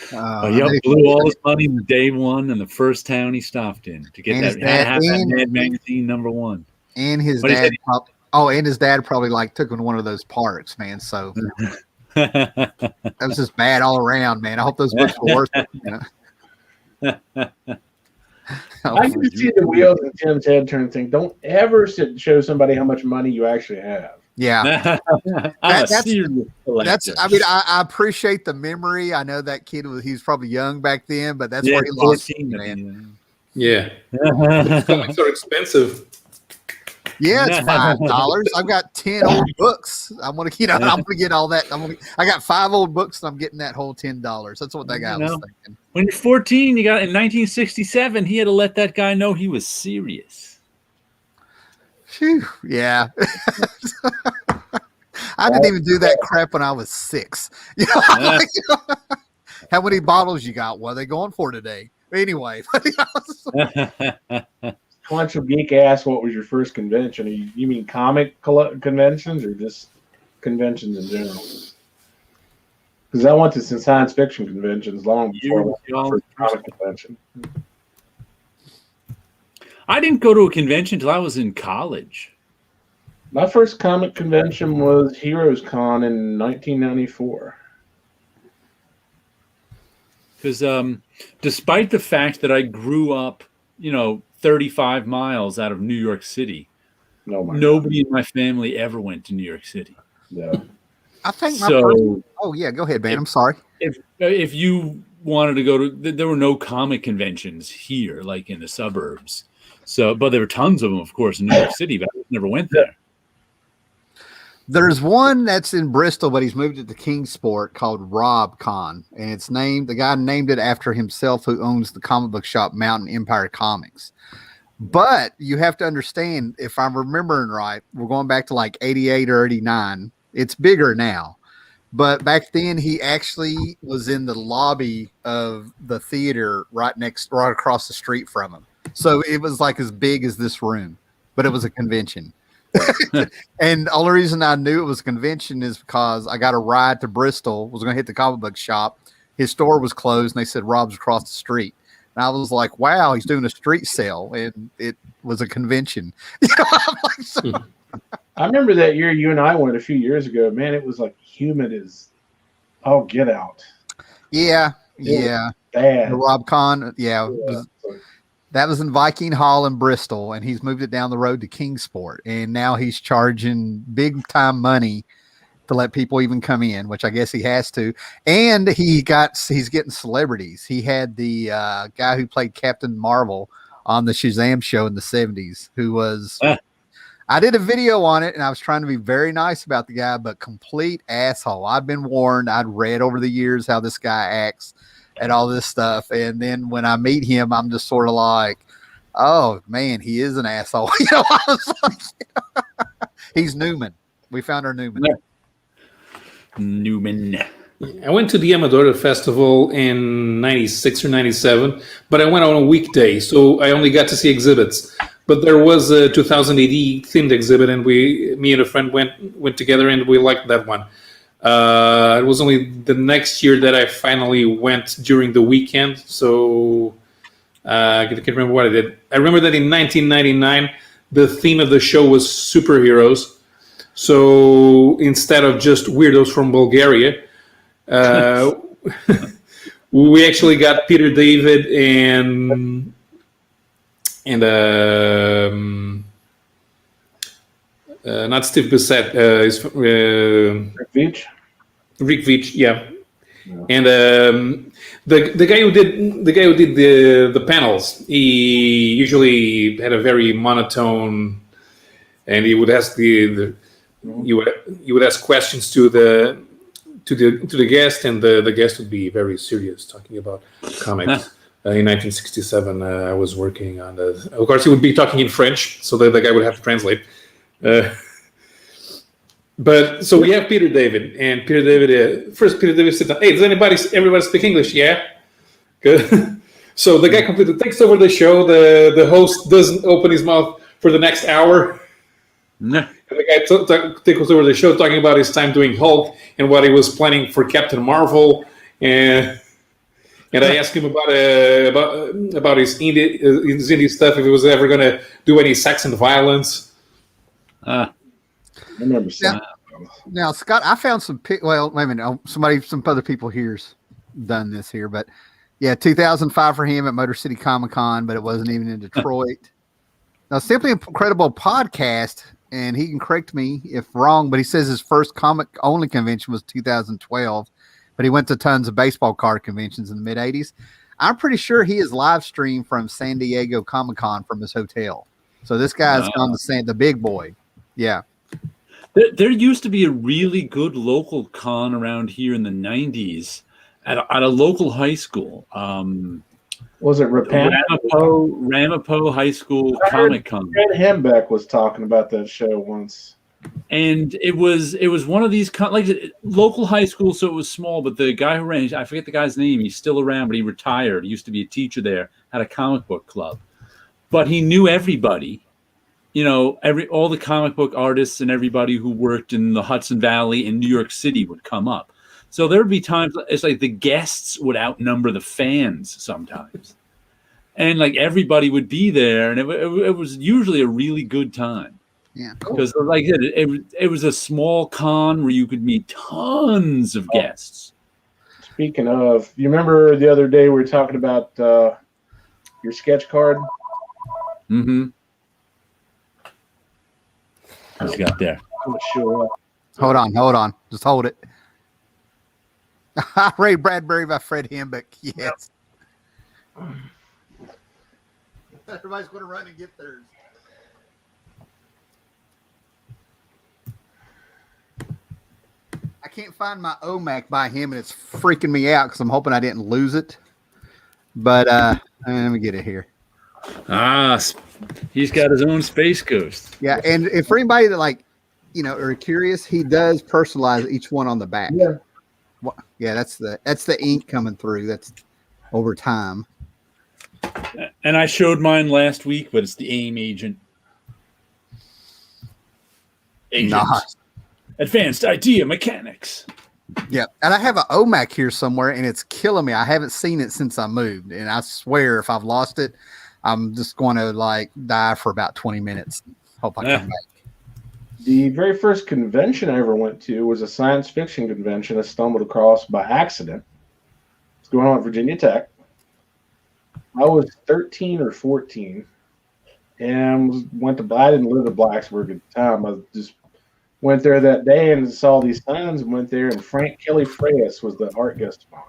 Blew all his money in day one in the first town he stopped in to get that Mad Magazine #1. And his dad, and his dad probably took him to one of those parks, man. So that was just bad all around, man. I hope those books were worth it. I can see the wheels in Tim's head turn thing. Don't ever show somebody how much money you actually have. Yeah, that's. I mean, I appreciate the memory. I know that kid he's probably young back then, but that's where he lost it, man. Yeah, comics are expensive. Yeah, it's $5. I've got 10 old books. I'm gonna get all that. I got 5 old books, and I'm getting that whole $10. That's what that guy was thinking. When you're 14, you got in 1967. He had to let that guy know he was serious. Phew, yeah. I didn't even do that crap when I was 6. You know, I'm like, how many bottles you got? What are they going for today? Anyway. Contra Geek asked, what was your first convention? You mean comic conventions or just conventions in general? Because I went to some science fiction conventions long before I went to my first comic convention. I didn't go to a convention until I was in college. My first comic convention was Heroes Con in 1994. Because despite the fact that I grew up, 35 miles out of New York City, nobody in my family ever went to New York City. Yeah. I think oh yeah, go ahead, man. I'm sorry. If you wanted to go to, there were no comic conventions here, like in the suburbs. So, but there were tons of them, of course, in New York City, but I never went there. There's one that's in Bristol, but he's moved it to Kingsport called Rob Con, and it's named, the guy named it after himself, who owns the comic book shop Mountain Empire Comics. But you have to understand, if I'm remembering right, we're going back to like 88 or 89. It's bigger now, but back then he actually was in the lobby of the theater right across the street from him. So it was like as big as this room, but it was a convention. And the only reason I knew it was a convention is because I got a ride to Bristol, was going to hit the comic book shop. His store was closed, and they said Rob's across the street. And I was like, wow, he's doing a street sale. And it was a convention. I'm like, so. I remember that year you and I went a few years ago. Man, it was like humid as get out. Yeah. Yeah. Bad. The Rob Con. Yeah. That was in Viking Hall in Bristol, and he's moved it down the road to Kingsport, and now he's charging big time money to let people even come in, which I guess he has to. And he's getting celebrities. He had the guy who played Captain Marvel on the Shazam show in the 70s, who was I did a video on it, and I was trying to be very nice about the guy, but complete asshole. I've been warned. I'd read over the years how this guy acts and all this stuff. And then when I meet him, I'm just sort of like, oh man, he is an asshole. I was like, he's Newman. We found our Newman. Newman. I went to the Amador Festival in 96 or 97, but I went on a weekday, so I only got to see exhibits. But there was a 2000 AD themed exhibit, and me and a friend went together, and we liked that one. It was only the next year that I finally went during the weekend, so I can't remember what I did. I remember that in 1999, the theme of the show was superheroes. So instead of just weirdos from Bulgaria, we actually got Peter David and not Steve Bissett, Rick Veitch, yeah. And the guy who did the panels, he usually had a very monotone, and he would ask you would ask questions to the guest, and the guest would be very serious, talking about comics. In 1967, I was working on the. Of course, he would be talking in French, so the guy would have to translate. But so we have Peter David, and Peter David. First, Peter David sits down. Hey, does everybody speak English? Yeah. Good. So the guy completely takes over the show. The host doesn't open his mouth for the next hour. No. And the guy takes over the show, talking about his time doing Hulk and what he was planning for Captain Marvel, and I asked him about his indie stuff, if he was ever going to do any sex and violence. I remember seeing now, Scott, I found some well, wait a minute. Some other people here's done this here, but yeah, 2005 for him at Motor City Comic Con, but it wasn't even in Detroit. Now, Simply Incredible podcast, and he can correct me if wrong, but he says his first comic only convention was 2012, but he went to tons of baseball card conventions in the mid 80s. I'm pretty sure he is live streamed from San Diego Comic Con from his hotel. So this guy's gone to the big boy. Yeah. There used to be a really good local con around here in the 90s at a local high school. Was it Ramapo High School Comic Con. Fred Hembeck was talking about that show once. And it was one of these like local high schools, so it was small. But the guy who ran, I forget the guy's name. He's still around, but he retired. He used to be a teacher there. Had a comic book club, but he knew everybody. You know, all the comic book artists and everybody who worked in the Hudson Valley in New York City would come up. So there would be times it's like the guests would outnumber the fans sometimes, and like everybody would be there, and it was usually a really good time. Yeah, because like it was a small con where you could meet tons of guests. Speaking of, you remember the other day we were talking about your sketch card? Mm-hmm. What's you got there? Hold on. Just hold it. Ray Bradbury by Fred Hembeck. Yes. Yep. Everybody's going to run and get theirs. I can't find my OMAC by him, and it's freaking me out because I'm hoping I didn't lose it. But let me get it here. He's got his own Space Ghost. Yeah, and if for anybody that are curious, he does personalize each one on the back. Yeah. Yeah, that's the ink coming through. That's over time. And I showed mine last week, but it's the AIM agent. Nice. Advanced Idea Mechanics. Yeah, and I have an OMAC here somewhere, and it's killing me. I haven't seen it since I moved, and I swear if I've lost it, I'm just going to die for about 20 minutes. Hope I come back. The very first convention I ever went to was a science fiction convention I stumbled across by accident. It's going on at Virginia Tech. I was 13 or 14, and I didn't live in Blacksburg at the time. I just went there that day and saw these signs and went there, and Frank Kelly Freyas was the art guest of honor.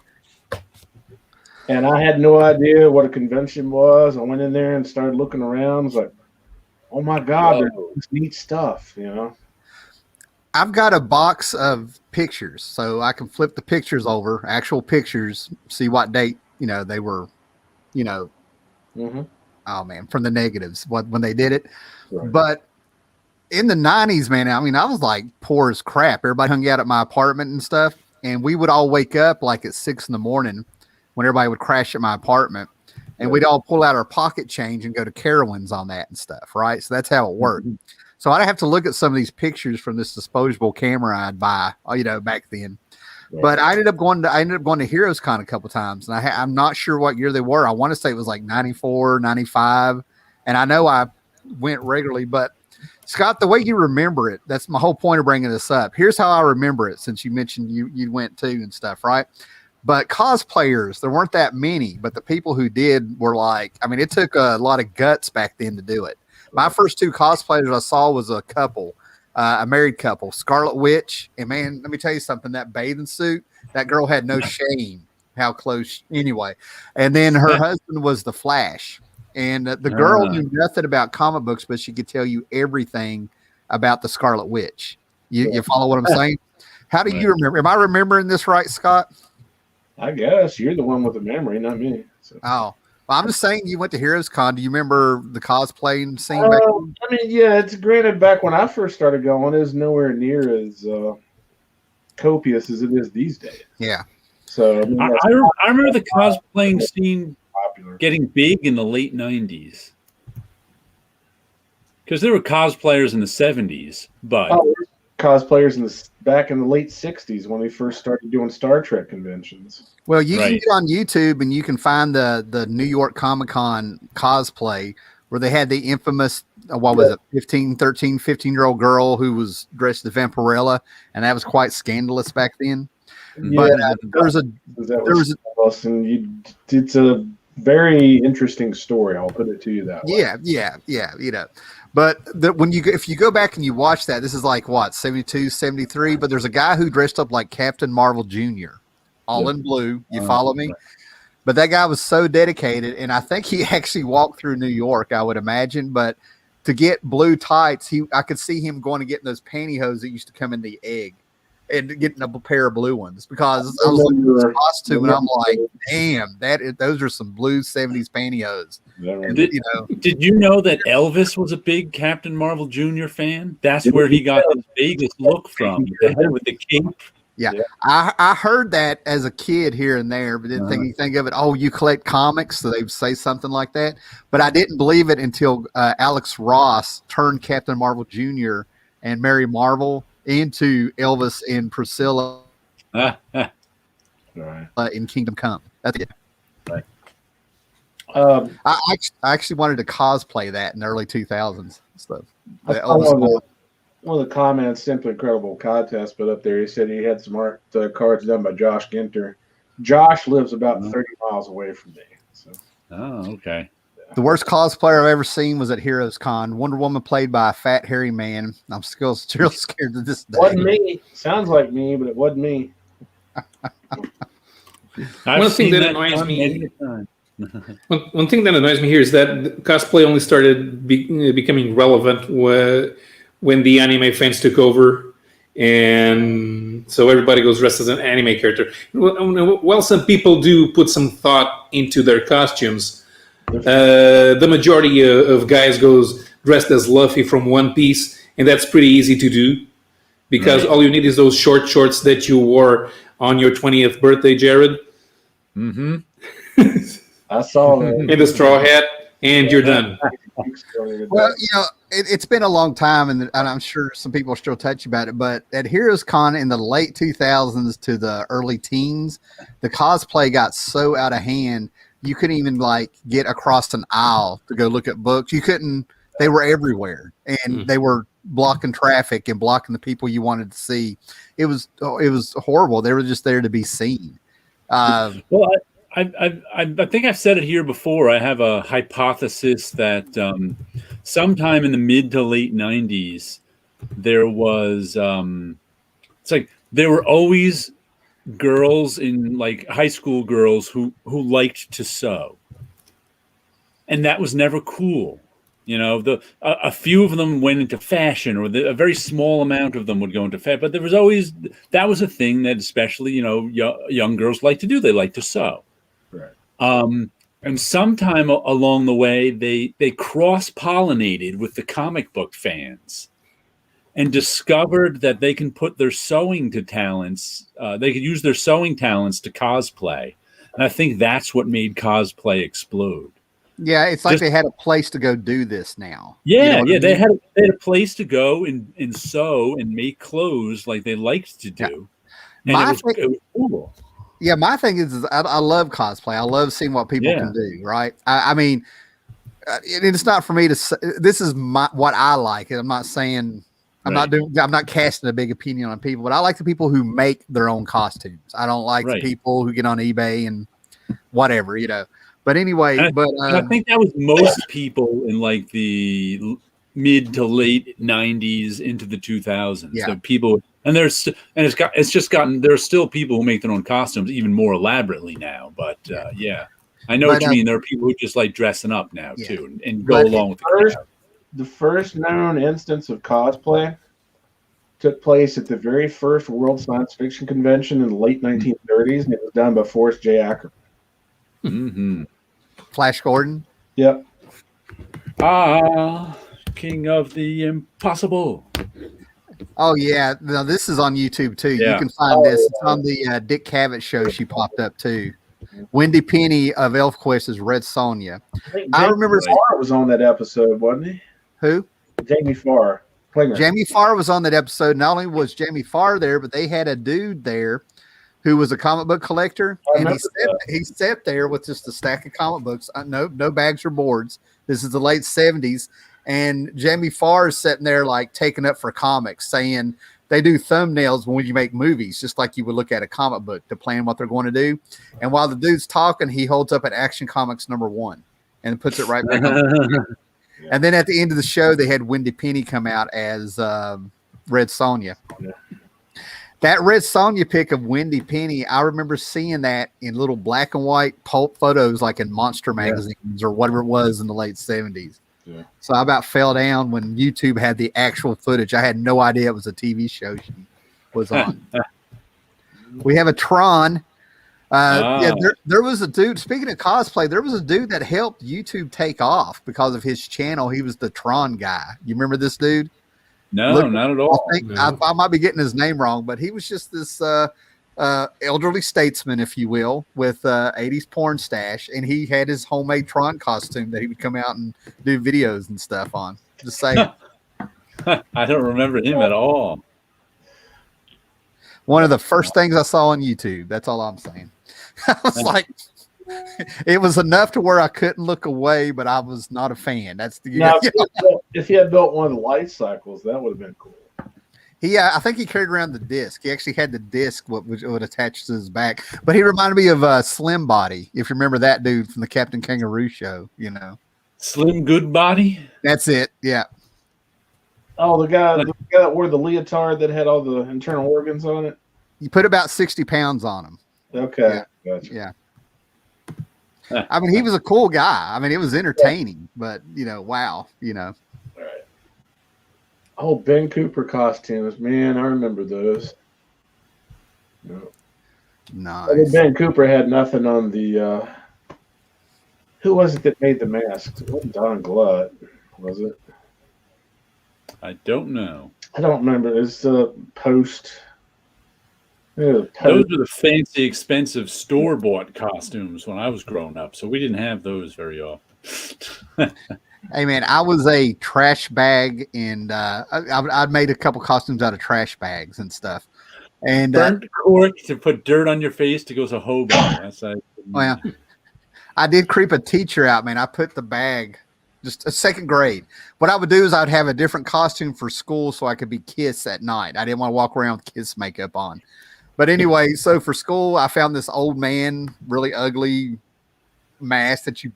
And I had no idea what a convention was. I went in there and started looking around. I was like, oh my God, there's neat stuff, I've got a box of pictures, so I can flip the pictures over, actual pictures, see what date, they were, Mm-hmm. Oh man, from the negatives, when they did it. Right. But in the 90s, man, I mean, I was like poor as crap. Everybody hung out at my apartment and stuff. And we would all wake up like at 6 a.m. when everybody would crash at my apartment. And we'd all pull out our pocket change and go to Carowinds on that and stuff. Right. So that's how it worked. Mm-hmm. So I'd have to look at some of these pictures from this disposable camera I'd buy, back then. Right. But I ended up going to Heroes Con a couple times. And I'm not sure what year they were. I want to say it was like 94, 95. And I know I went regularly, but Scott, the way you remember it, that's my whole point of bringing this up. Here's how I remember it, since you mentioned you went to and stuff, right? But cosplayers, there weren't that many, but the people who did were it took a lot of guts back then to do it. My first two cosplayers I saw was a couple, a married couple, Scarlet Witch. And man, let me tell you something, that bathing suit, that girl had no shame how close anyway. And then her husband was the Flash. And the girl knew nothing about comic books, but she could tell you everything about the Scarlet Witch. You follow what I'm saying? How do you remember? Am I remembering this right, Scott? I guess you're the one with the memory, not me. So. Oh, well, I'm just saying you went to Heroes Con. Do you remember the cosplaying scene? Back then? I mean, yeah, it's granted back when I first started going, it was nowhere near as copious as it is these days. Yeah. So I remember the cosplaying scene getting big in the late 90s. Because there were cosplayers in the 70s, but cosplayers back in the late 60s when we first started doing Star Trek conventions. Well, you can get on YouTube and you can find the New York Comic Con cosplay where they had the infamous, 15-year-old girl who was dressed as Vampirella, and that was quite scandalous back then. Yeah, but it's a very interesting story. I'll put it to you that way. Yeah. But if you go back and you watch that, this is 72, 73, but there's a guy who dressed up like Captain Marvel Jr., all in blue. You follow me? Right. But that guy was so dedicated, and I think he actually walked through New York, I would imagine. But to get blue tights, I could see him going to get those pantyhose that used to come in the egg. and getting a pair of blue ones because I was looking at this costume and I'm like, damn, those are some blue 70s pantyhose. And, did you know that Elvis was a big Captain Marvel Jr. fan? That's where he got his Vegas look from, with the cape. Yeah. I heard that as a kid here and there, but didn't think anything of it. Oh, you collect comics, so they would say something like that. But I didn't believe it until Alex Ross turned Captain Marvel Jr. and Mary Marvel into Elvis and Priscilla in Kingdom Come. That's it. Right. I actually wanted to cosplay that in the early 2000s. So one of the comments, Simply Incredible contest, but up there he said he had some art cards done by Josh Ginter. Josh lives about 30 miles away from me. So. Oh, okay. The worst cosplayer I've ever seen was at Heroes Con. Wonder Woman played by a fat, hairy man. I'm still scared to this day. Wasn't me. Sounds like me, but it wasn't me. One thing that annoys me. One thing that annoys me here is that cosplay only started becoming relevant when the anime fans took over, and so everybody goes dressed as an anime character. Well, some people do put some thought into their costumes. The majority of guys goes dressed as Luffy from One Piece, and that's pretty easy to do because all you need is those short shorts that you wore on your 20th birthday, Jared. Mm-hmm. I saw that. And the straw hat, and you're done. Well, it's been a long time, and I'm sure some people are still touchy about it, but at Heroes Con in the late 2000s to the early teens, the cosplay got so out of hand, you couldn't even get across an aisle to go look at books. You couldn't. They were everywhere, and they were blocking traffic and blocking the people you wanted to see. It was horrible. They were just there to be seen. Well, I think I've said it here before. I have a hypothesis that sometime in the mid to late 90s, there was there were always girls in high school girls who liked to sew, and that was never cool. A few of them went into fashion, or a very small amount of them would go into fashion. But there was always that was a thing that especially young girls like to do. They like to sew. Right. And sometime along the way, they cross-pollinated with the comic book fans and discovered that they can put their sewing talents, they could use their sewing talents to cosplay. And I think that's what made cosplay explode. Yeah, it's like they had a place to go do this now. Yeah, they had a place to go and sew and make clothes like they liked to do. Yeah. And it was cool. Yeah, my thing is I love cosplay. I love seeing what people can do, right? I mean, it's not for me to say. This is what I like. I'm not saying I'm not casting a big opinion on people, but I like the people who make their own costumes. I don't like the people who get on eBay and whatever, But anyway, I think that was most people in the mid to late 90s into the 2000s. Yeah. So people, and there are still people who make their own costumes even more elaborately now. But I know what you mean. There are people who just like dressing up now too, and go along with the crowd. The first known instance of cosplay took place at the very first World Science Fiction Convention in the late 1930s, and it was done by Forrest J. Ackerman. Mm-hmm. Flash Gordon. Yep. King of the Impossible. Oh yeah, now this is on YouTube too. Yeah. You can find this. It's on the Dick Cavett show. She popped up too. Wendy Penny of ElfQuest is Red Sonja. I remember Farr was on that episode, wasn't he? Who? Jamie Farr. Jamie Farr was on that episode. Not only was Jamie Farr there, but they had a dude there who was a comic book collector, and he sat there with just a stack of comic books. No bags or boards. This is the late 70s, and Jamie Farr is sitting there taking up for comics, saying they do thumbnails when you make movies, just like you would look at a comic book to plan what they're going to do. And while the dude's talking, he holds up an Action Comics #1 and puts it right back on. And then at the end of the show, they had Wendy Penny come out as Red Sonja. Yeah. That Red Sonja pic of Wendy Penny, I remember seeing that in little black and white pulp photos, like in Monster magazines or whatever it was in the late 70s. Yeah. So I about fell down when YouTube had the actual footage. I had no idea it was a TV show. was on. We have a Tron. There was a dude. Speaking of cosplay, there was a dude that helped YouTube take off because of his channel. He was the Tron guy. You remember this dude? No, not at all. I might be getting his name wrong, but he was just this elderly statesman, if you will, with 80s porn stash, and he had his homemade Tron costume that he would come out and do videos and stuff on. Just saying. I don't remember him at all. One of the first things I saw on YouTube. That's all I'm saying. I was like, it was enough to where I couldn't look away, but I was not a fan. That's the if he had built one of the light cycles, that would have been cool. I think he carried around the disc. He actually had the disc which would attach to his back. But he reminded me of Slim Body, if you remember that dude from the Captain Kangaroo show. Slim Goodbody. That's it. Yeah. Oh, the guy that wore the leotard that had all the internal organs on it. You put about 60 pounds on him. Okay. Yeah. Gotcha. Yeah. I mean, he was a cool guy. I mean, it was entertaining, but wow, All right. Oh, Ben Cooper costumes, man, I remember those. Nice. Ben Cooper had nothing on the. Who was it that made the mask? It wasn't Don Glut, was it? I don't know. I don't remember. It's post. Those were the fancy, expensive store-bought costumes when I was growing up, so we didn't have those very often. Hey man, I was a trash bag, and I'd made a couple costumes out of trash bags and stuff. And burnt cork to put dirt on your face to go as a hobo. Well, I did creep a teacher out, man. I put the bag, just a second grade. What I would do is I'd have a different costume for school so I could be Kiss at night. I didn't want to walk around with Kiss makeup on. But anyway, so for school, I found this old man, really ugly mask that you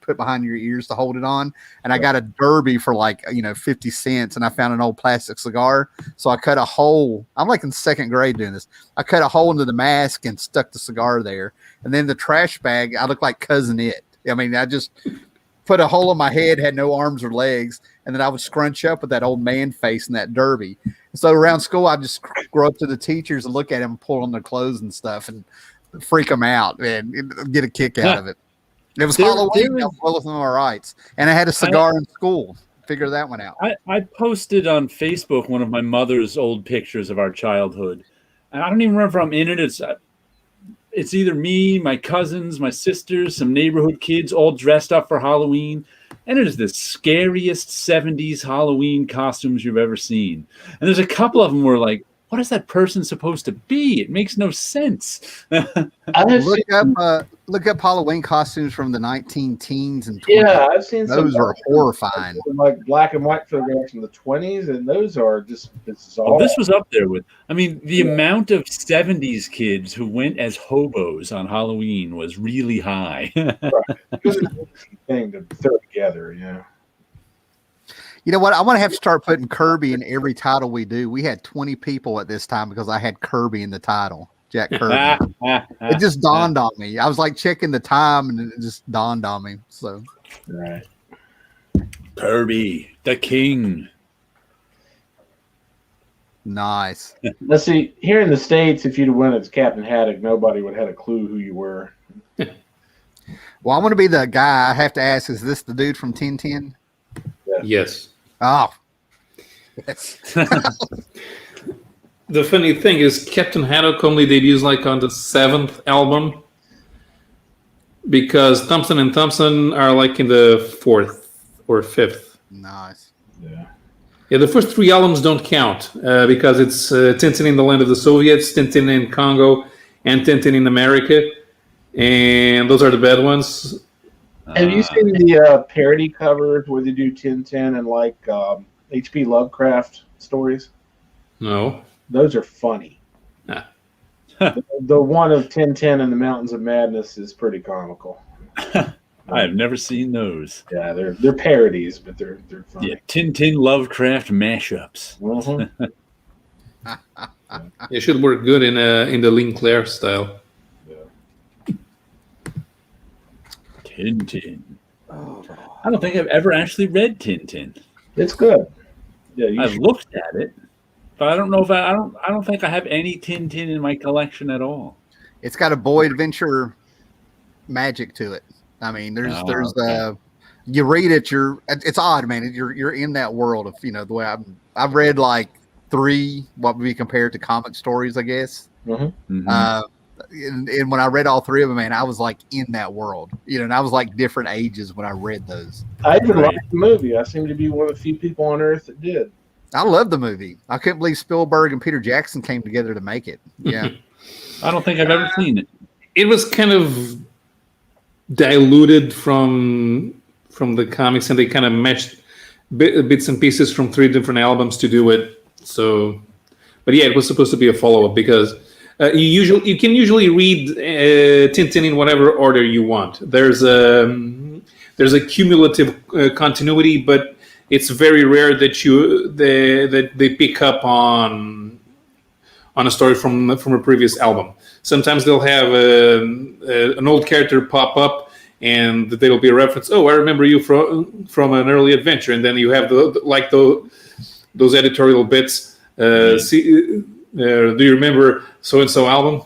put behind your ears to hold it on. And I got a derby for 50 cents, and I found an old plastic cigar. So I cut a hole. I'm like in second grade doing this. I cut a hole into the mask and stuck the cigar there. And then the trash bag, I looked like Cousin It. I mean, I just put a hole in my head, had no arms or legs, and then I would scrunch up with that old man face and that derby. So around school, I just go up to the teachers and look at them, pull on their clothes and stuff, and freak them out and get a kick out of it. It was Halloween. I was well within my rights, and I had a cigar in school. Figure that one out. I posted on Facebook one of my mother's old pictures of our childhood, and I don't even remember if I'm in it. It's either me, my cousins, my sisters, some neighborhood kids all dressed up for Halloween. And it is the scariest 70s Halloween costumes you've ever seen. And there's a couple of them where what is that person supposed to be? It makes no sense. Look up Halloween costumes from the 19-teens and 20s. Yeah, I've seen those are horrifying. Like black and white photographs from the 20s, and those are just bizarre. Well, this was up there with. I mean, the amount of 70s kids who went as hobos on Halloween was really high. Right. It's an interesting thing to throw together, yeah. You know what? I want to have to start putting Kirby in every title we do. We had 20 people at this time because I had Kirby in the title. Jack Kirby. It just dawned on me. I was checking the time, and it just dawned on me. So, right. Kirby, the king. Nice. Let's see. Here in the States, if you'd have went as Captain Haddock, nobody would have had a clue who you were. Well, I'm going to be the guy. I have to ask, is this the dude from Tintin? Yes. Oh. The funny thing is Captain Haddock only debuts on the 7th album because Thompson and Thompson are in the 4th or 5th. Nice. Yeah, the first 3 albums don't count because it's Tintin in the Land of the Soviets, Tintin in Congo, and Tintin in America. And those are the bad ones. Have you seen the parody covers where they do Tintin and H.P. Lovecraft stories? No. Those are funny. The one of Tintin and the Mountains of Madness is pretty comical. I have never seen those. Yeah, they're parodies, but they're funny. Yeah, Tintin Lovecraft mashups. It should work good in the Linclair style. Tintin. I don't think I've ever actually read Tintin. It's good. Yeah, I've looked at it. but I don't know if I don't think I have any Tintin in my collection at all. It's got a boy adventure magic to it. I mean, there's you read it, it's odd, man. You're in that world of, the way I've read like 3 what would be compared to comic stories, I guess. Mm-hmm. And when I read all 3 of them, man, I was like in that world, and I was like different ages when I read those. I even liked the movie. I seem to be one of the few people on Earth that did. I love the movie. I couldn't believe Spielberg and Peter Jackson came together to make it. Yeah. I don't think I've ever seen it. It was kind of diluted from the comics, and they kind of meshed bits and pieces from 3 different albums to do it. So, but yeah, it was supposed to be a follow-up because you can usually read Tintin in whatever order you want. There's a cumulative continuity, but it's very rare that they pick up on a story from a previous album. Sometimes they'll have an old character pop up, and there'll be a reference. Oh, I remember you from an early adventure, and then you have those editorial bits. Do you remember so and so album?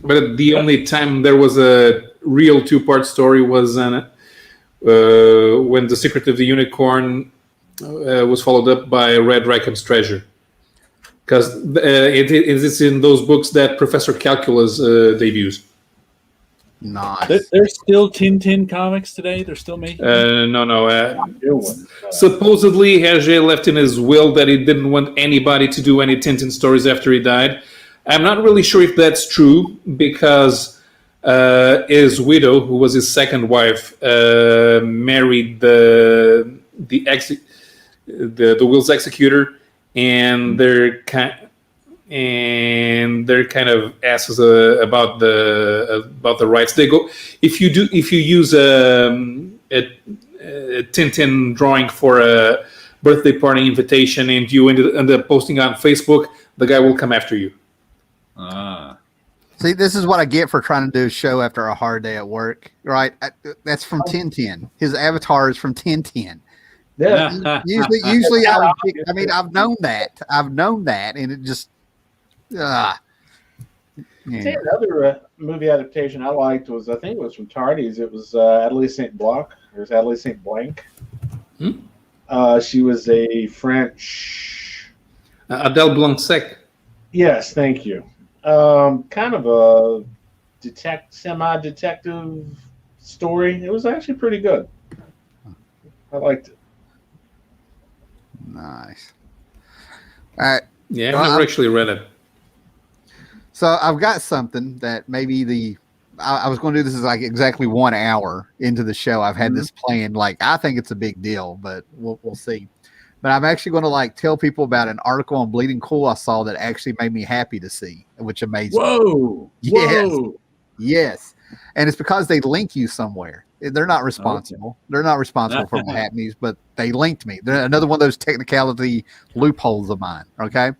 But the only time there was a real 2-part story was when The Secret of the Unicorn was followed up by Red Racon's Treasure. Because it is in those books that Professor Calculus debuts. Nice. There's still Tintin comics today? They're still making No. Supposedly, Hergé left in his will that he didn't want anybody to do any Tintin stories after he died. I'm not really sure if that's true, because his widow, who was his second wife, married the will's executor, and they're kind of asses about the rights. They go if you use a Tintin drawing for a birthday party invitation and you end up posting on Facebook, the guy will come after you. See, this is what I get for trying to do a show after a hard day at work, right? That's from Tintin. His avatar is from Tintin. Yeah. Usually I would pick, I mean, I've known that, and it just, Yeah. Another movie adaptation I liked was, I think it was from Tardy's. It was Adelaide St. Blanc, or is Adelaide St. Blanc. She was a French... Adele Blanc-Sec. Yes, thank you. Kind of a semi-detective story. It was actually pretty good. I liked it. Nice. All right. Yeah, I've never actually read it. So I've got something that maybe I was going to do this is like exactly 1 hour into the show. I've had this planned. Like, I think it's a big deal, but we'll see. But I'm actually going to like tell people about an article on Bleeding Cool I saw that actually made me happy to see, which amazed me. Whoa. Yes. And it's because they link you somewhere. They're not responsible. Okay. They're not responsible for my happenings, but they linked me. They're another one of those technicality loopholes of mine. Okay.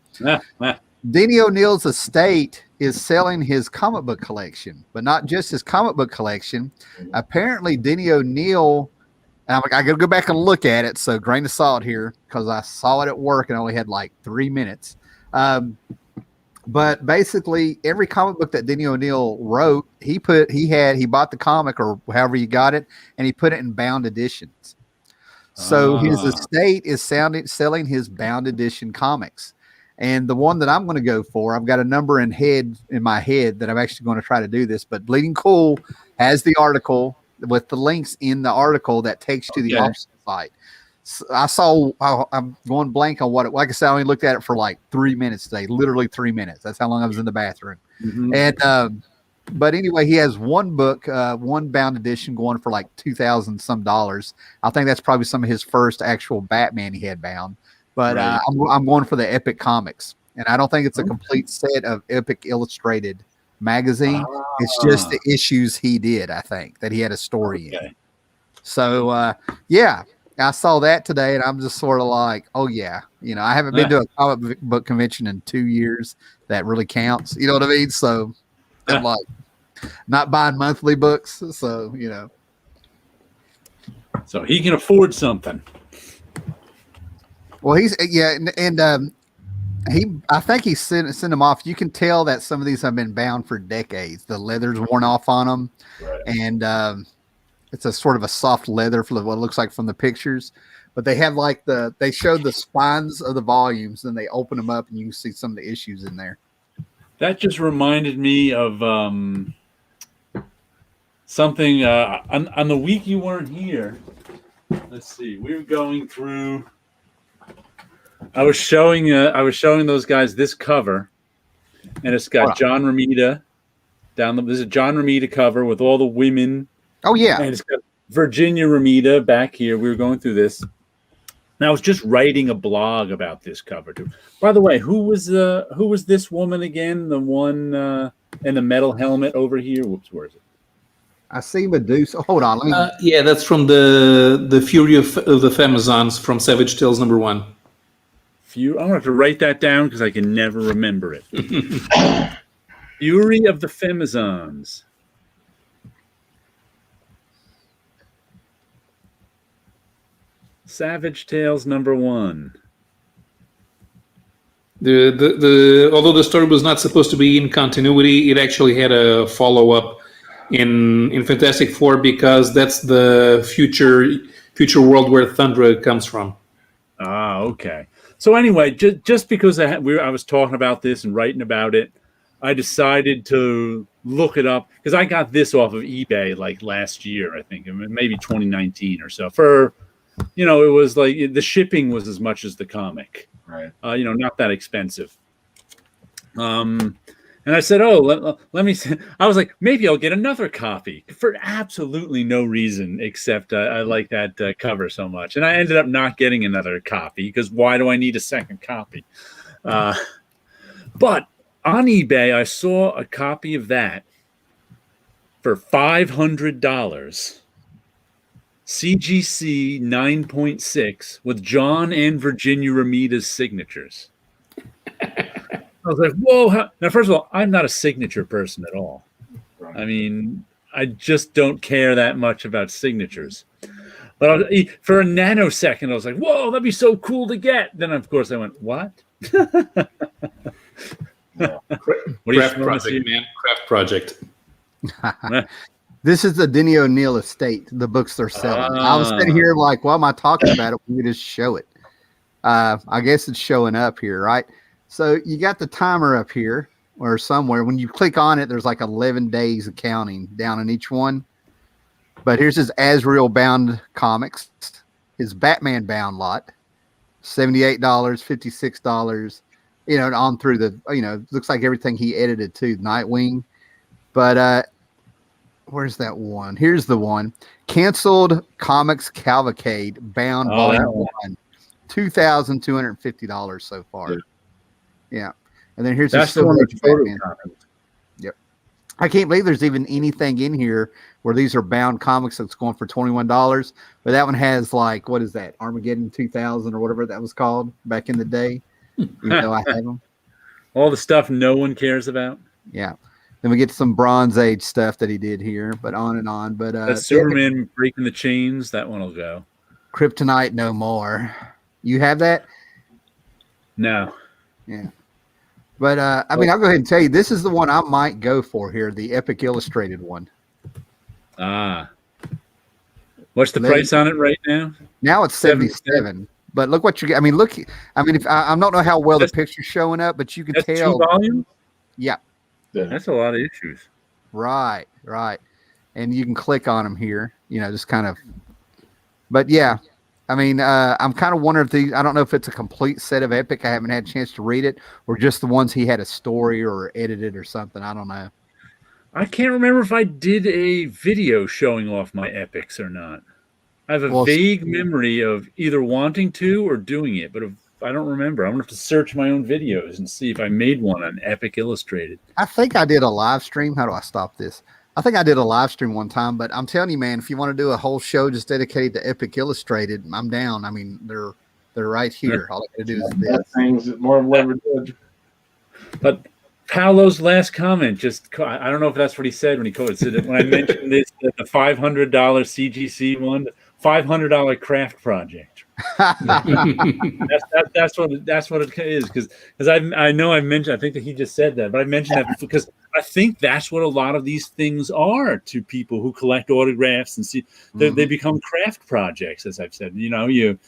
Denny O'Neill's estate is selling his comic book collection, but not just his comic book collection. Apparently, Denny O'Neill, and I got to go back and look at it. So grain of salt here, because I saw it at work and only had like 3 minutes. But basically, every comic book that Denny O'Neill wrote, he bought the comic or however you got it, and he put it in bound editions. So his estate is selling his bound edition comics. And the one that I'm going to go for, I've got a number in my head that I'm actually going to try to do this. But Bleeding Cool has the article with the links in the article that takes you to the option site. I'm going blank on what it, like I said, I only looked at it for like 3 minutes today, literally 3 minutes. That's how long I was in the bathroom. And, but anyway, he has one book, one bound edition going for like $2,000 some dollars. I think that's probably some of his first actual Batman he had bound, but I'm going for the Epic Comics, and I don't think it's a complete set of Epic Illustrated magazine. It's just the issues he did. I think that he had a story in. So, yeah. I saw that today, and I'm just sort of like, oh, yeah. You know, I haven't been to a comic book convention in 2 years. That really counts. You know what I mean? So I'm like not buying monthly books. So, you know. So he can afford something. Well, he's, and I think he sent them off. You can tell that some of these have been bound for decades. The leather's worn off on them, Right. and it's a sort of a soft leather for what it looks like from the pictures. But they have like they showed the spines of the volumes, and they open them up, and you can see some of the issues in there. That just reminded me of something on the week you weren't here. Let's see. We were going through. I was showing those guys this cover, and it's got John Romita down the. This is a John Romita cover with all the women. Oh yeah, and it's got Virginia Romita back here. We were going through this. And I was just writing a blog about this cover too. By the way, who was this woman again? The one in the metal helmet over here. Whoops, where is it? I see Medusa. Hold on, let me. Yeah, that's from the Fury of the Femazons from Savage Tales #1. I'm gonna have to write that down because I can never remember it. Fury of the Femazons. Savage Tales #1. Although the story was not supposed to be in continuity, it actually had a follow-up in Fantastic Four because that's the future world where Thundra comes from. Ah, okay. So anyway, just because I was talking about this and writing about it, I decided to look it up because I got this off of eBay like last year, I think, maybe 2019 or so. For it was like the shipping was as much as the comic, Right. Not that expensive. And I said, let me. I was like, maybe I'll get another copy for absolutely no reason except I like that cover so much. And I ended up not getting another copy because why do I need a second copy? But on eBay, I saw a copy of that for $500. CGC 9.6 with John and Virginia Romita's signatures. I was like, whoa. Now, first of all, I'm not a signature person at all. Right. I mean, I just don't care that much about signatures. But for a nanosecond, I was like, whoa, that'd be so cool to get. Then, of course, I went, what? Yeah. What Craft project, man. Craft project. This is the Denny O'Neil estate, the books they're selling. I was sitting here like, why am I talking about it? We could just show it. I guess it's showing up here, right? So you got the timer up here or somewhere. When you click on it, there's like 11 days of counting down in each one. But here's his Azrael bound comics, his Batman bound lot, $78, $56, on through the, looks like everything he edited too, Nightwing. But where's that one? Here's the one. Canceled Comics Cavalcade bound volume 1. $2,250 so far. Yeah. And then here's that's the one that's Batman. Yep. I can't believe there's even anything in here where these are bound comics that's going for $21. But that one has like, what is that? Armageddon 2000 or whatever that was called back in the day. I have them. All the stuff no one cares about. Yeah. Then we get some Bronze Age stuff that he did here, but on and on. But that's Superman breaking the chains. That one will go. Kryptonite No More. You have that? No. Yeah. But I'll go ahead and tell you, this is the one I might go for here, the Epic Illustrated one. Ah. What's the price on it right now? Now it's 77. But look what you get. I mean, look. I mean, I don't know how well the picture's showing up, but you can tell. 2 volumes? Yeah. That's a lot of issues. Right. And you can click on them here, just kind of. But yeah, I mean, I'm kind of wondering if these, I don't know if it's a complete set of Epic. I haven't had a chance to read it, or just the ones he had a story or edited or something. I don't know. I can't remember if I did a video showing off my Epics or not. I have a vague memory of either wanting to or doing it, but I don't remember. I'm going to have to search my own videos and see if I made one on Epic Illustrated. I think I did a live stream. How do I stop this? I think I did a live stream one time, but I'm telling you, man, if you want to do a whole show just dedicated to Epic Illustrated, I'm down. I mean, they're right here. All I got to do is this. Things that more leverage. But Paolo's last comment, I don't know if that's what he said when he quoted it. When I mentioned this, the $500 CGC one, $500 craft project. That's what it is, because I know I mentioned, I think that he just said that, but I mentioned that because I think that's what a lot of these things are to people who collect autographs and see they become craft projects, as I've said. You know, you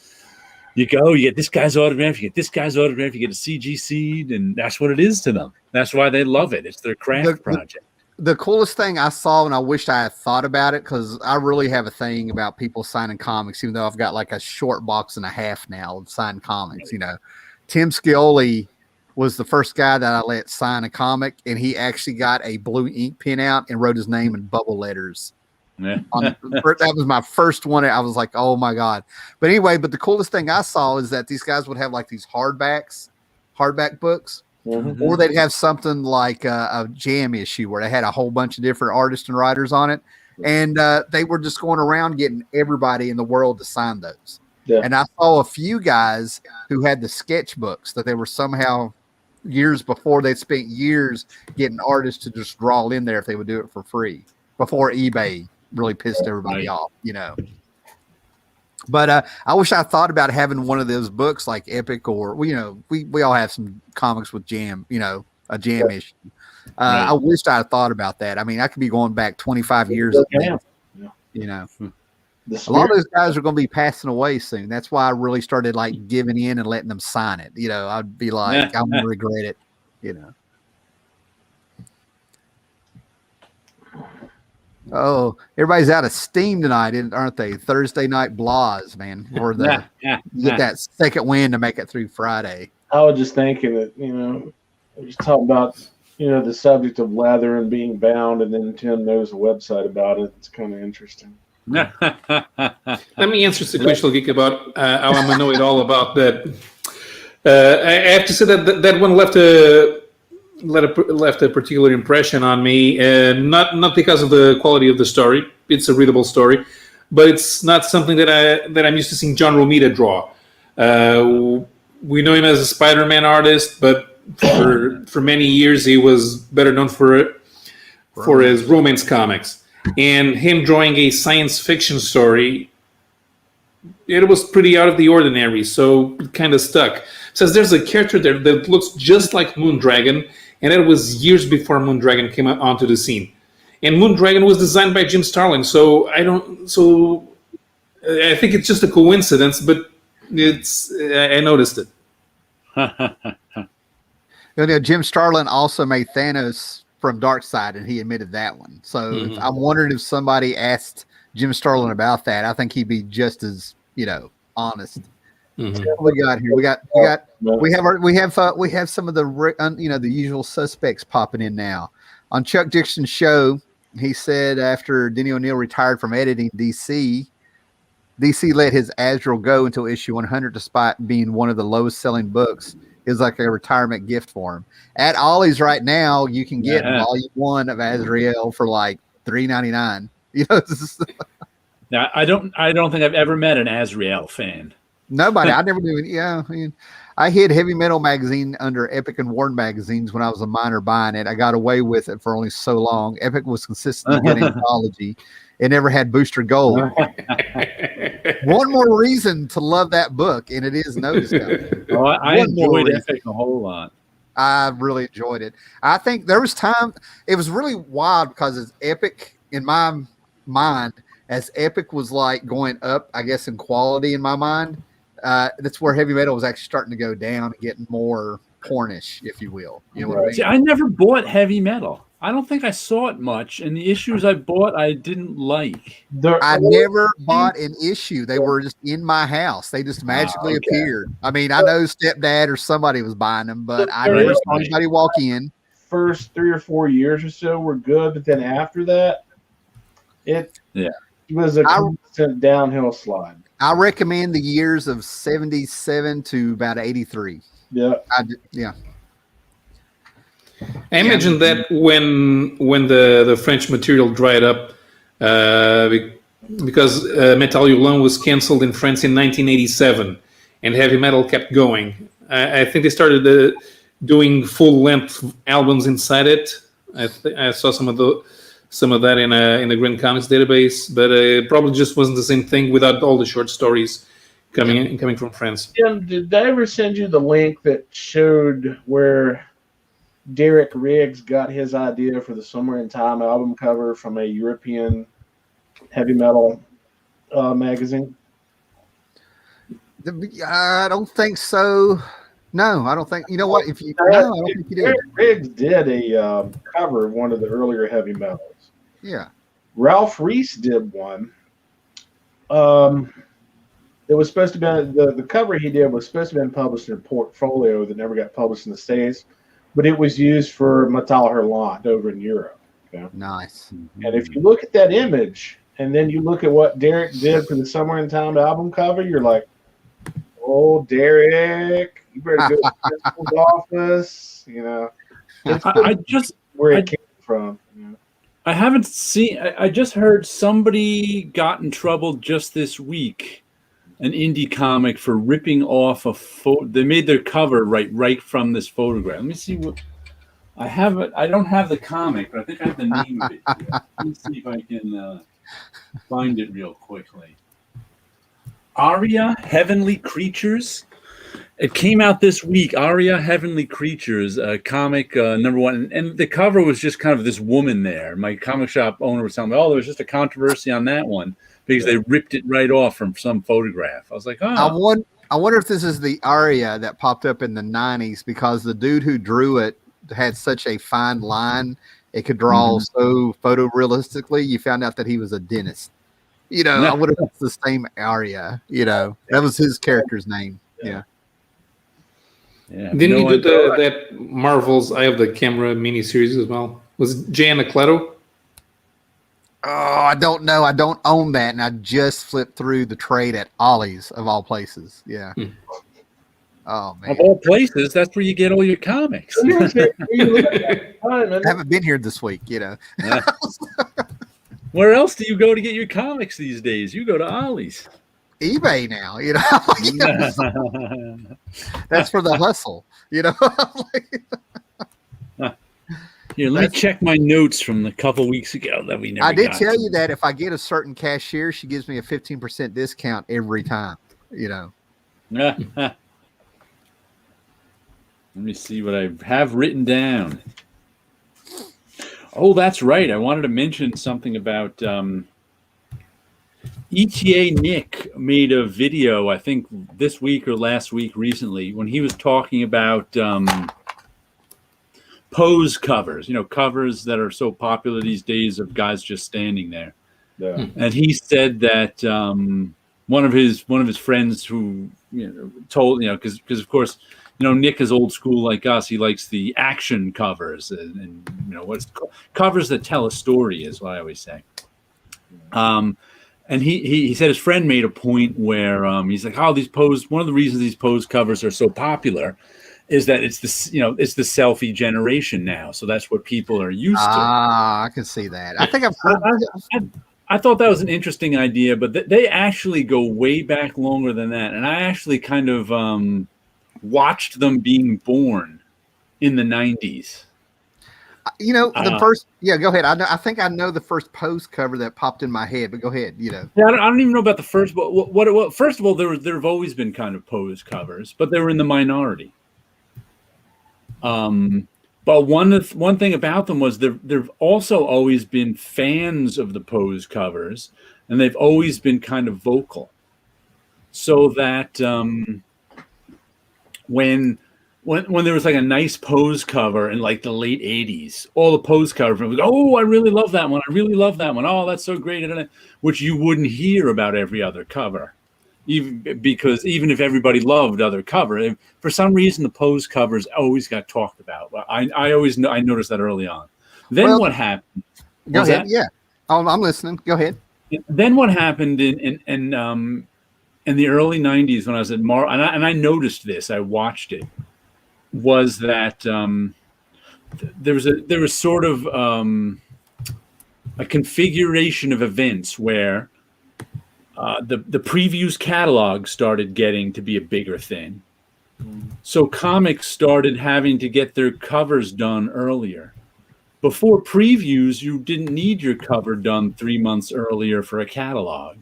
go, you get this guy's autograph, you get this guy's autograph, you get a CG, and that's what it is to them. That's why they love it. It's their craft project. The coolest thing I saw, and I wished I had thought about it, because I really have a thing about people signing comics, even though I've got like a short box and a half now of signed comics. You know, Tim Scioli was the first guy that I let sign a comic, and he actually got a blue ink pen out and wrote his name in bubble letters. That was my first one. I was like, oh my God. But anyway, the coolest thing I saw is that these guys would have like these hardback books. Or they'd have something like a jam issue where they had a whole bunch of different artists and writers on it. And they were just going around getting everybody in the world to sign those. Yeah. And I saw a few guys who had the sketchbooks that they were somehow years before, they'd spent years getting artists to just draw in there if they would do it for free before eBay really pissed everybody off, you know. But I wish I thought about having one of those books like Epic, or, you know, we all have some comics with jam, you know, a jam issue. I wished I had thought about that. I mean, I could be going back 25 years, you know. A lot of those guys are going to be passing away soon. That's why I really started like giving in and letting them sign it. You know, I'd be like, I'm going to regret it, you know. Oh, everybody's out of steam tonight, aren't they? Thursday night blahs, man. Or you get that second win to make it through Friday. I was just thinking that, you know, just talking about, you know, the subject of leather and being bound, and then Tim knows a website about it. It's kind of interesting. Let me answer Sequential Geek about how I'm going to know it all about that. I have to say that one left a particular impression on me, not because of the quality of the story. It's a readable story, but it's not something that I'm used to seeing John Romita draw. We know him as a Spider-Man artist, but for many years he was better known for his romance comics. And him drawing a science fiction story, it was pretty out of the ordinary, so it kind of stuck. Says there's a character there that looks just like Moondragon, and it was years before Moondragon came onto the scene. And Moondragon was designed by Jim Starlin, so I think it's just a coincidence, but I noticed it. You know, Jim Starlin also made Thanos from Darkseid, and he admitted that one. So I'm wondering if somebody asked Jim Starlin about that. I think he'd be just as, you know, honest. What we got here? We have some of the you know, the usual suspects popping in now. On Chuck Dixon's show, he said after Denny O'Neil retired from editing DC let his Azrael go until issue 100, despite being one of the lowest selling books. It was like a retirement gift for him. At Ollie's right now, you can get volume 1 of Azrael for like $3.99. You know, now I don't think I've ever met an Azrael fan. Nobody. I never knew. Yeah, I mean, I hid Heavy Metal magazine under Epic and Warren magazines when I was a minor buying it. I got away with it for only so long. Epic was consistently getting anthology. It never had Booster Gold. One more reason to love that book, and it is Notice. Well, I enjoyed Epic a whole lot. I really enjoyed it. I think there was time. It was really wild because as Epic, in my mind, as Epic was like going up, I guess, in quality in my mind, that's where Heavy Metal was actually starting to go down and getting more pornish, if you will. You know what I mean? See, I never bought Heavy Metal. I don't think I saw it much, and the issues I bought I didn't like. I never bought an issue. They were just in my house. They just magically appeared. I mean, I know Stepdad or somebody was buying them, but I never saw anybody walk in. First 3 or 4 years or so were good, but then after that, it was a constant downhill slide. I recommend the years of 77 to about 83. Yeah. I imagine that when the French material dried up, because Metal Hurlant was canceled in France in 1987, and Heavy Metal kept going. I think they started doing full-length albums inside it. I saw some of some of that in the Green Comics database, but it probably just wasn't the same thing without all the short stories coming from France. Tim, did I ever send you the link that showed where Derek Riggs got his idea for the Somewhere in Time album cover from a European heavy metal magazine? I don't think so. No, I don't think. You know what? If you, no, I don't think you did. Derek Riggs did a cover of one of the earlier heavy metals. Yeah. Ralph Reese did one. It was supposed to be the cover he did was supposed to have been published in a portfolio that never got published in the States, but it was used for Metal Hurlant over in Europe. Okay? Nice. And if you look at that image, and then you look at what Derek did for the Somewhere in Time album cover, you're like, "Oh, Derek, you better go to the principal's office." You know, I just where it came from. You know? I haven't seen. I just heard somebody got in trouble just this week. An indie comic for ripping off a photo. They made their cover right from this photograph. Let me see what I have. I don't have the comic, but I think I have the name of it here. Let me see if I can find it real quickly. Aria, Heavenly Creatures. It came out this week. Aria, Heavenly Creatures, comic #1, and the cover was just kind of this woman there. My comic shop owner was telling me, "Oh, there was just a controversy on that one." Because they ripped it right off from some photograph. I was like, oh. I wonder if this is the Aria that popped up in the 90s because the dude who drew it had such a fine line. It could draw so photorealistically. You found out that he was a dentist. You know, I wonder if it's the same Aria. You know, that was his character's name. Yeah. Didn't he do that Marvel's Eye of the Camera miniseries as well? Was Jay Anacleto? Oh, I don't know. I don't own that, and I just flipped through the trade at Ollie's of all places. Yeah. Oh man. Of all places, that's where you get all your comics. I haven't been here this week, you know. Where else do you go to get your comics these days? You go to Ollie's. eBay now, you know. That's for the hustle, you know. Here, let me check my notes from a couple weeks ago that we never I did got tell to. you that if I get a certain cashier, she gives me a 15% discount every time, you know. Let me see what I have written down. Oh, that's right. I wanted to mention something about ETA Nick made a video, I think this week or last week recently, when he was talking about pose covers, you know, covers that are so popular these days of guys just standing there. Yeah. And he said that one of his friends who told, because of course, Nick is old school like us. He likes the action covers and what's covers that tell a story is what I always say. And he said his friend made a point where he's like, one of the reasons these pose covers are so popular is that it's it's the selfie generation now. So that's what people are used to. I can see that. I think I've heard I thought that was an interesting idea, but they actually go way back longer than that. And I actually kind of watched them being born in the 90s. The first, go ahead. I think I know the first pose cover that popped in my head, but go ahead. Yeah, I don't even know about the first. But what first of all, there have always been kind of pose covers, but they were in the minority. But one thing about them was there've also always been fans of the pose covers, and they've always been kind of vocal, so that when there was like a nice pose cover in like the late 80s, all the pose covers would go, "Oh, I really love that one. I really love that one. Oh, that's so great," which you wouldn't hear about every other cover. Even if everybody loved other cover, for some reason the pose covers always got talked about. I noticed that early on. Then what happened? Go ahead. Yeah, I'm listening. Go ahead. Then what happened in the early 90s when I was at Marvel, and I noticed this. I watched it. Was that there was sort of a configuration of events where the previews catalog started getting to be a bigger thing. So comics started having to get their covers done earlier. before previews, you didn't need your cover done 3 months earlier for a catalog.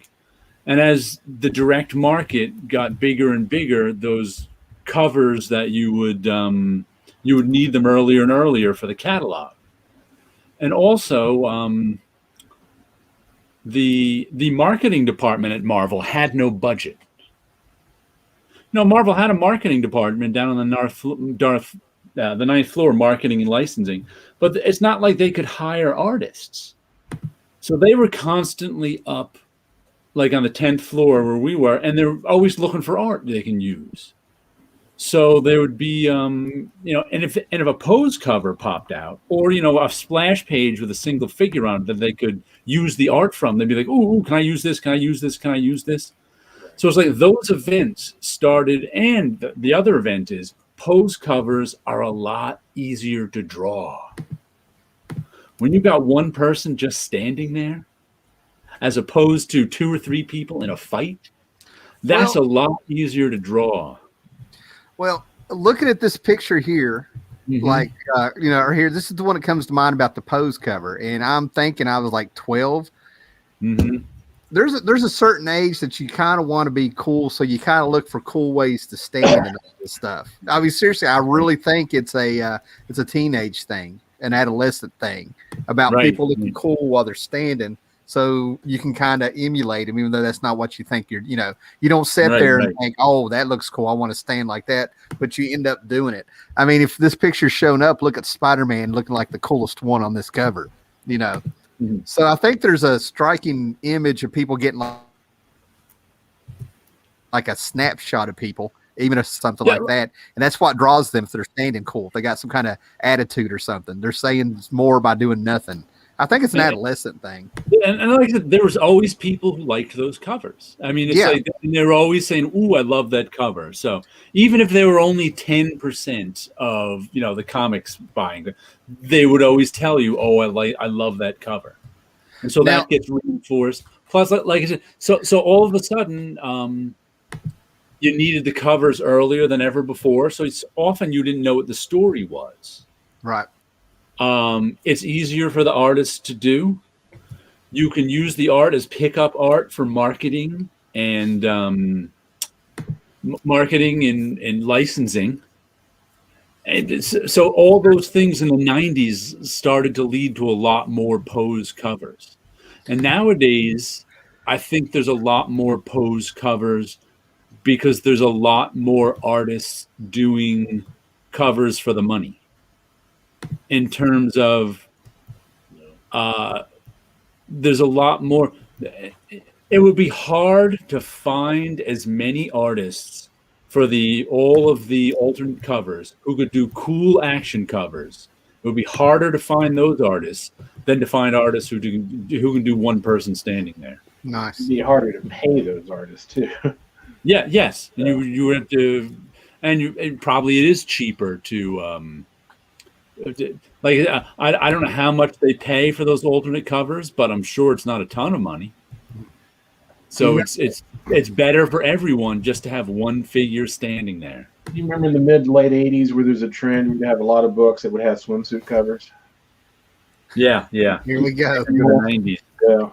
And as the direct market got bigger and bigger, those covers that you would need them earlier and earlier for the catalog. And also, the marketing department at Marvel had no budget. No, Marvel had a marketing department down on the ninth floor, marketing and licensing, but it's not like they could hire artists. So they were constantly up, like on the 10th floor where we were, and they're always looking for art they can use. So there would be, and if a pose cover popped out, or a splash page with a single figure on it that they could use the art from, they'd be like, "Ooh, can I use this? Can I use this? Can I use this?" So it's like those events started, and the other event is pose covers are a lot easier to draw. When you've got one person just standing there, as opposed to 2 or 3 people in a fight, that's a lot easier to draw. Well, looking at this picture here, like, or here, this is the one that comes to mind about the pose cover. And I'm thinking I was like 12. There's a certain age that you kind of want to be cool. So you kind of look for cool ways to stand and all this stuff. I mean, seriously, I really think it's a teenage thing, an adolescent thing about people looking cool while they're standing. So you can kind of emulate them, even though that's not what you think you don't sit there and think, "Oh, that looks cool. I want to stand like that." But you end up doing it. I mean, if this picture's shown up, look at Spider-Man looking like the coolest one on this cover, So I think there's a striking image of people getting like a snapshot of people, even if something like that. And that's what draws them if they're standing cool. If they got some kind of attitude or something. They're saying more by doing nothing. I think it's an adolescent thing. And like I said, there was always people who liked those covers. I mean, it's like they're always saying, "Ooh, I love that cover." So even if they were only 10% of the comics buying, they would always tell you, "Oh, I love that cover," and so that gets reinforced. Plus, like I said, so all of a sudden, you needed the covers earlier than ever before. So it's often you didn't know what the story was. Right. It's easier for the artists to do. You can use the art as pickup art for marketing and licensing. And so all those things in the 90s started to lead to a lot more pose covers. And nowadays, I think there's a lot more pose covers because there's a lot more artists doing covers for the money. In terms of, there's a lot more. It would be hard to find as many artists for all of the alternate covers who could do cool action covers. It would be harder to find those artists than to find artists who can do one person standing there. Nice. It'd be harder to pay those artists too. Yes, and you would have to, and probably it is cheaper to. Like I don't know how much they pay for those alternate covers, but I'm sure it's not a ton of money. So it's better for everyone just to have one figure standing there. You remember in the mid to late 80s where there's a trend to have a lot of books that would have swimsuit covers? Yeah. Here we go. In the 90s. Yeah.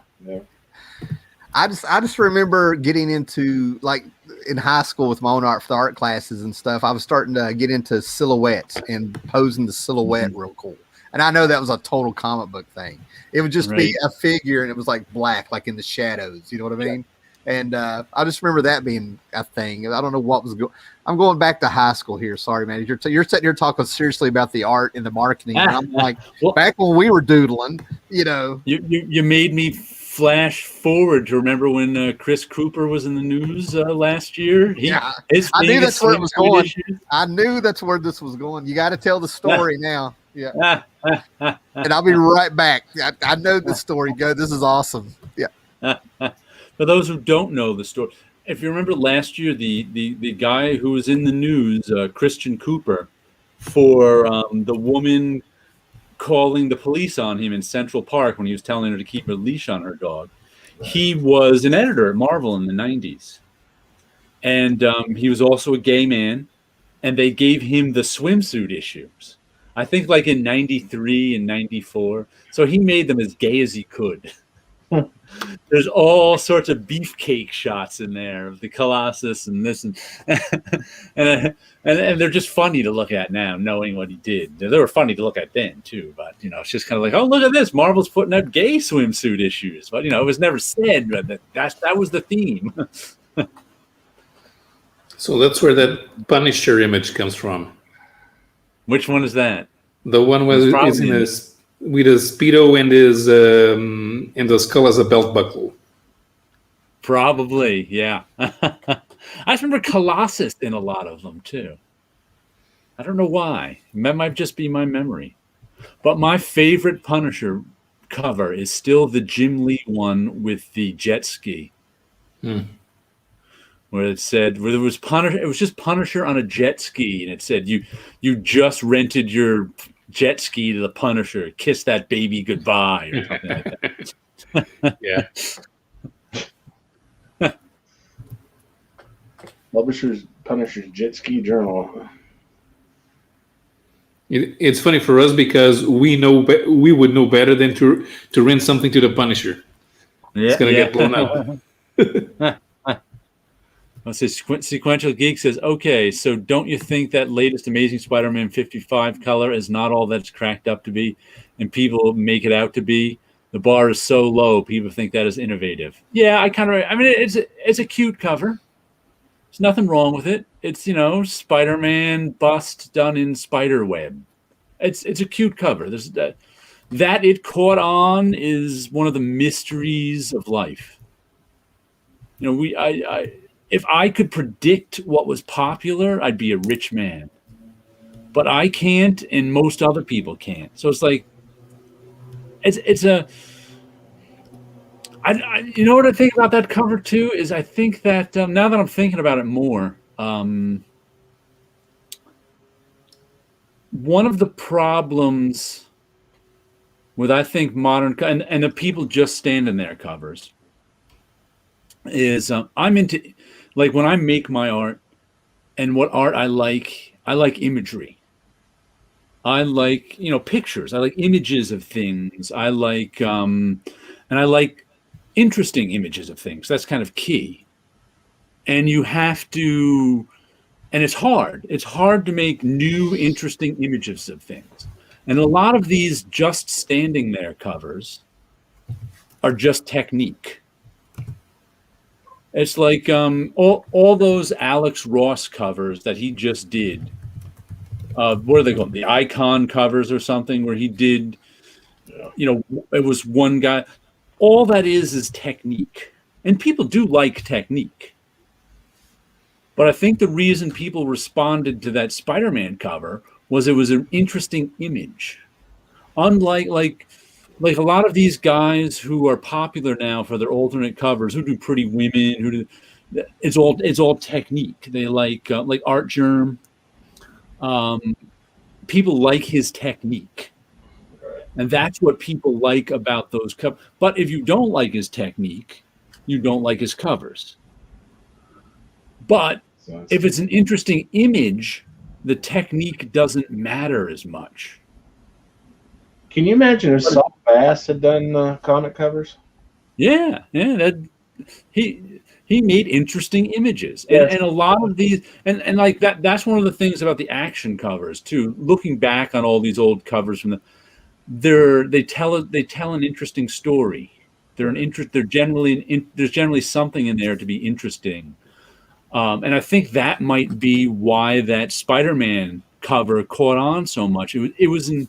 I just remember getting into, like, in high school with my own art classes and stuff. I was starting to get into silhouettes and posing the silhouette real cool. And I know that was a total comic book thing. It would just be a figure and it was like black, like in the shadows. You know what I mean? And I just remember that being a thing. I don't know what was going. I'm going back to high school here. Sorry, man. You're sitting here talking seriously about the art and the marketing. And I'm like, back when we were doodling, You made me flash forward to remember when Chris Cooper was in the news last year. I knew that's where it was going. I knew that's where this was going. You got to tell the story now. Yeah. And I'll be right back. I know the story. Go. This is awesome. Yeah. For those who don't know the story, if you remember last year, the guy who was in the news, Christian Cooper, for the woman calling the police on him in Central Park when he was telling her to keep a leash on her dog. He was an editor at Marvel in the 90s. And he was also a gay man. And they gave him the swimsuit issues. I think like in 93 and 94. So he made them as gay as he could. There's all sorts of beefcake shots in there of the Colossus and this and and they're just funny to look at now, knowing what he did. They were funny to look at then too, but it's just kind of like, oh, look at this, Marvel's putting out gay swimsuit issues, but it was never said, but that was the theme. So that's where that Punisher image comes from. Which one is that? The one was is in with a speedo and his and the skull as a belt buckle. Probably, yeah. I remember Colossus in a lot of them too. I don't know why. That might just be my memory. But my favorite Punisher cover is still the Jim Lee one with the jet ski. Where it said, where there was Punisher, it was just Punisher on a jet ski, and it said, you just rented your jet ski to the Punisher, kiss that baby goodbye, or something like that. Yeah. Punisher's Jet Ski Journal. It's funny for us because we would know better than to rent something to the Punisher. Yeah, it's gonna get blown up. Let's say Sequential Geek says, okay, so don't you think that latest Amazing Spider-Man 55 color is not all that's cracked up to be, and people make it out to be? The bar is so low, people think that is innovative. Yeah, I mean, it's a cute cover. There's nothing wrong with it. It's, Spider-Man bust done in spider web. It's a cute cover. There's that it caught on is one of the mysteries of life. If I could predict what was popular, I'd be a rich man. But I can't, and most other people can't. So it's like, you know what I think about that cover too is I think that now that I'm thinking about it more, one of the problems with I think modern and the people just standing there covers is I'm into, like, when I make my art and what art I like imagery. I like, pictures. I like images of things. I like, and I like interesting images of things. That's kind of key. And you have to, and it's hard. It's hard to make new, interesting images of things. And a lot of these just standing there covers are just technique. It's like all those Alex Ross covers that he just did. What are they called? The Icon covers or something, where he did, it was one guy. All that is technique. And people do like technique. But I think the reason people responded to that Spider-Man cover was it was an interesting image. Unlike like a lot of these guys who are popular now for their alternate covers, who do Pretty Women, it's all technique. They like Art Germ. People like his technique, and that's what people like about those covers. But if you don't like his technique, you don't like his covers. But if it's an interesting image, the technique doesn't matter as much. Can you imagine if Saul Bass had done comic covers? Yeah. He made interesting images, and a lot of these, and like that's one of the things about the Action covers too. Looking back on all these old covers from they tell an interesting story. There's generally something in there to be interesting, and I think that might be why that Spider-Man cover caught on so much. It wasn't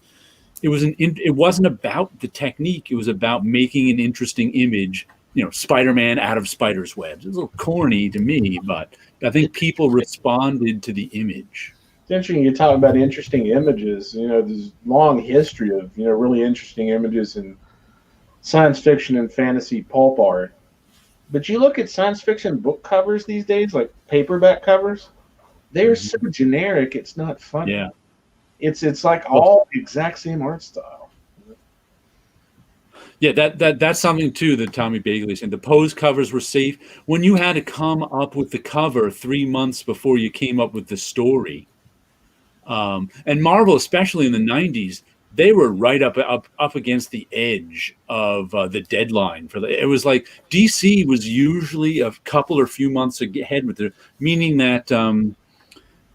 about the technique. It was about making an interesting image. Spider-Man out of spider's webs. It's a little corny to me, but I think people responded to the image. It's interesting you talk about interesting images. There's long history of, really interesting images in science fiction and fantasy pulp art. But you look at science fiction book covers these days, like paperback covers, they're so generic, it's not funny. Yeah. It's like all the exact same art style. Yeah, that's something too that Tommy Bagley said. The pose covers were safe. When you had to come up with the cover 3 months before you came up with the story, And Marvel, especially in the 90s, they were right up against the edge of the deadline for it was like DC was usually a couple or few months ahead with it, meaning that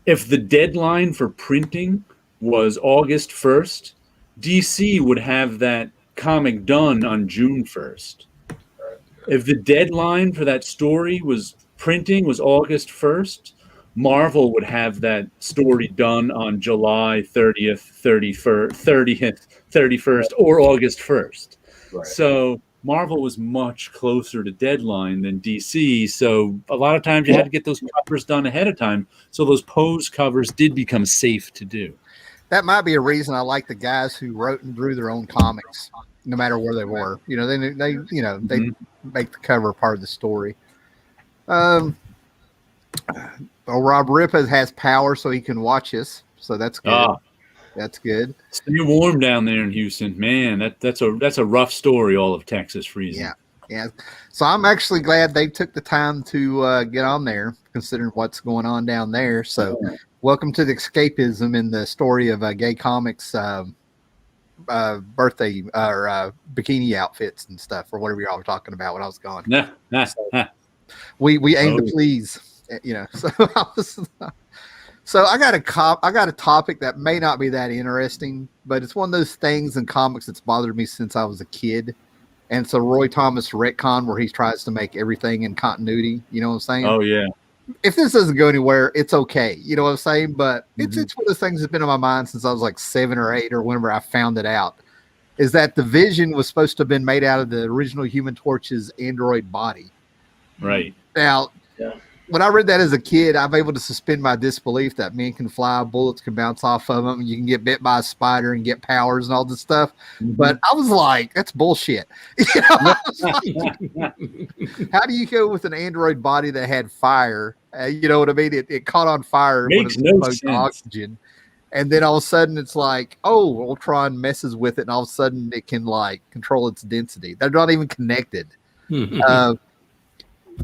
if the deadline for printing was August 1st, DC would have that comic done on June 1st. If the deadline for that story was printing was August 1st, Marvel would have that story done on July 30th, 31st, or August 1st. Right. So Marvel was much closer to deadline than DC. So a lot of times you had to get those covers done ahead of time. So those pose covers did become safe to do. That might be a reason I like the guys who wrote and drew their own comics, no matter where they were. You know, they make the cover part of the story. Rob Ripa has power, so he can watch us. So that's good. That's good. Stay warm down there in Houston, man. That's a rough story. All of Texas freezing. Yeah. So I'm actually glad they took the time to get on there, considering what's going on down there. So, welcome to the escapism in the story of Gay Comics birthday or bikini outfits and stuff, or whatever y'all were talking about when I was gone. We aim to please, you know. So I got a topic that may not be that interesting, but it's one of those things in comics that's bothered me since I was a kid. And it's a Roy Thomas retcon where he tries to make everything in continuity. You know what I'm saying? Oh yeah. If this doesn't go anywhere, it's okay. You know what I'm saying? But it's one of those things that's been in my mind since I was like 7 or 8 or whenever I found it out. Is that the Vision was supposed to have been made out of the original Human Torch's android body. Right. Now, when I read that as a kid, I'm able to suspend my disbelief that men can fly, bullets can bounce off of them, and you can get bit by a spider and get powers and all this stuff. But I was like, that's bullshit. You know, I was like, how do you go with an android body that had fire? You know what I mean? It caught on fire when it was exposed to oxygen. And then all of a sudden it's like, oh, Ultron messes with it, and all of a sudden it can like control its density. They're not even connected.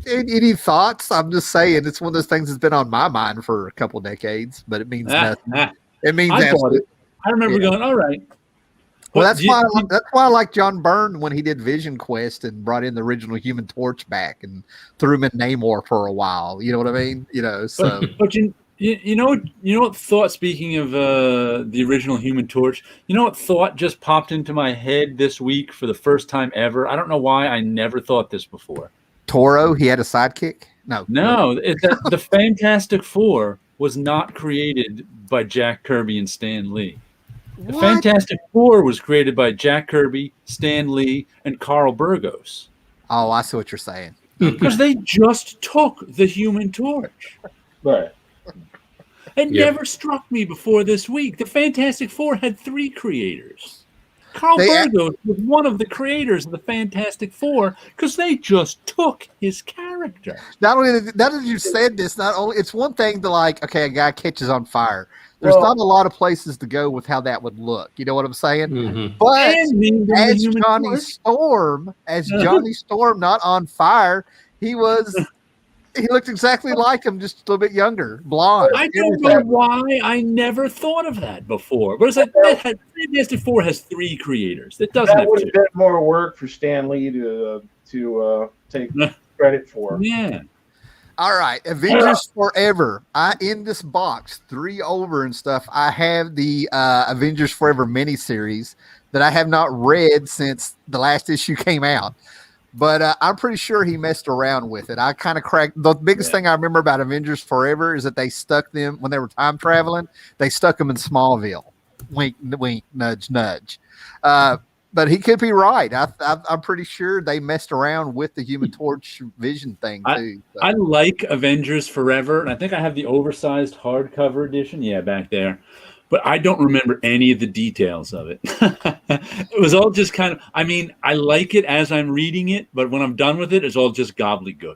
Any thoughts? I'm just saying it's one of those things that's been on my mind for a couple decades, but it means nothing. It means I remember going, all right. Well, that's why I like John Byrne when he did Vision Quest and brought in the original Human Torch back and threw him in Namor for a while. You know what I mean? You know, so. But you know what thought? Speaking of the original Human Torch, you know what thought just popped into my head this week for the first time ever? I don't know why I never thought this before. Toro, he had a sidekick? No, the Fantastic Four was not created by Jack Kirby and Stan Lee. The Fantastic Four was created by Jack Kirby, Stan Lee, and Carl Burgos. Oh, I see what you're saying. Because they just took the Human Torch. Right. It never struck me before this week. The Fantastic Four had 3 creators. Carl Burgos was one of the creators of the Fantastic Four because they just took his character. Not only that you said this, not only it's one thing to like, okay, a guy catches on fire. There's not a lot of places to go with how that would look. You know what I'm saying? But as Johnny Storm, not on fire, he looked exactly like him, just a little bit younger, blonde. I don't know why I never thought of that before. But it's like Fantastic Four has 3 creators. That doesn't. That would have been more work for Stan Lee to take credit for. Yeah. All right, Avengers Forever. In this box, 3 over and stuff. I have the Avengers Forever miniseries that I have not read since the last issue came out. But I'm pretty sure he messed around with it. I kind of cracked. The biggest thing I remember about Avengers Forever is that they stuck them, when they were time traveling, they stuck them in Smallville. Wink, wink, nudge, nudge. But he could be right. I'm pretty sure they messed around with the Human Torch Vision thing, too. So. I like Avengers Forever, and I think I have the oversized hardcover edition. Yeah, back there. But I don't remember any of the details of it. It was all just kind of, I mean, I like it as I'm reading it, but when I'm done with it, it's all just gobbledygook.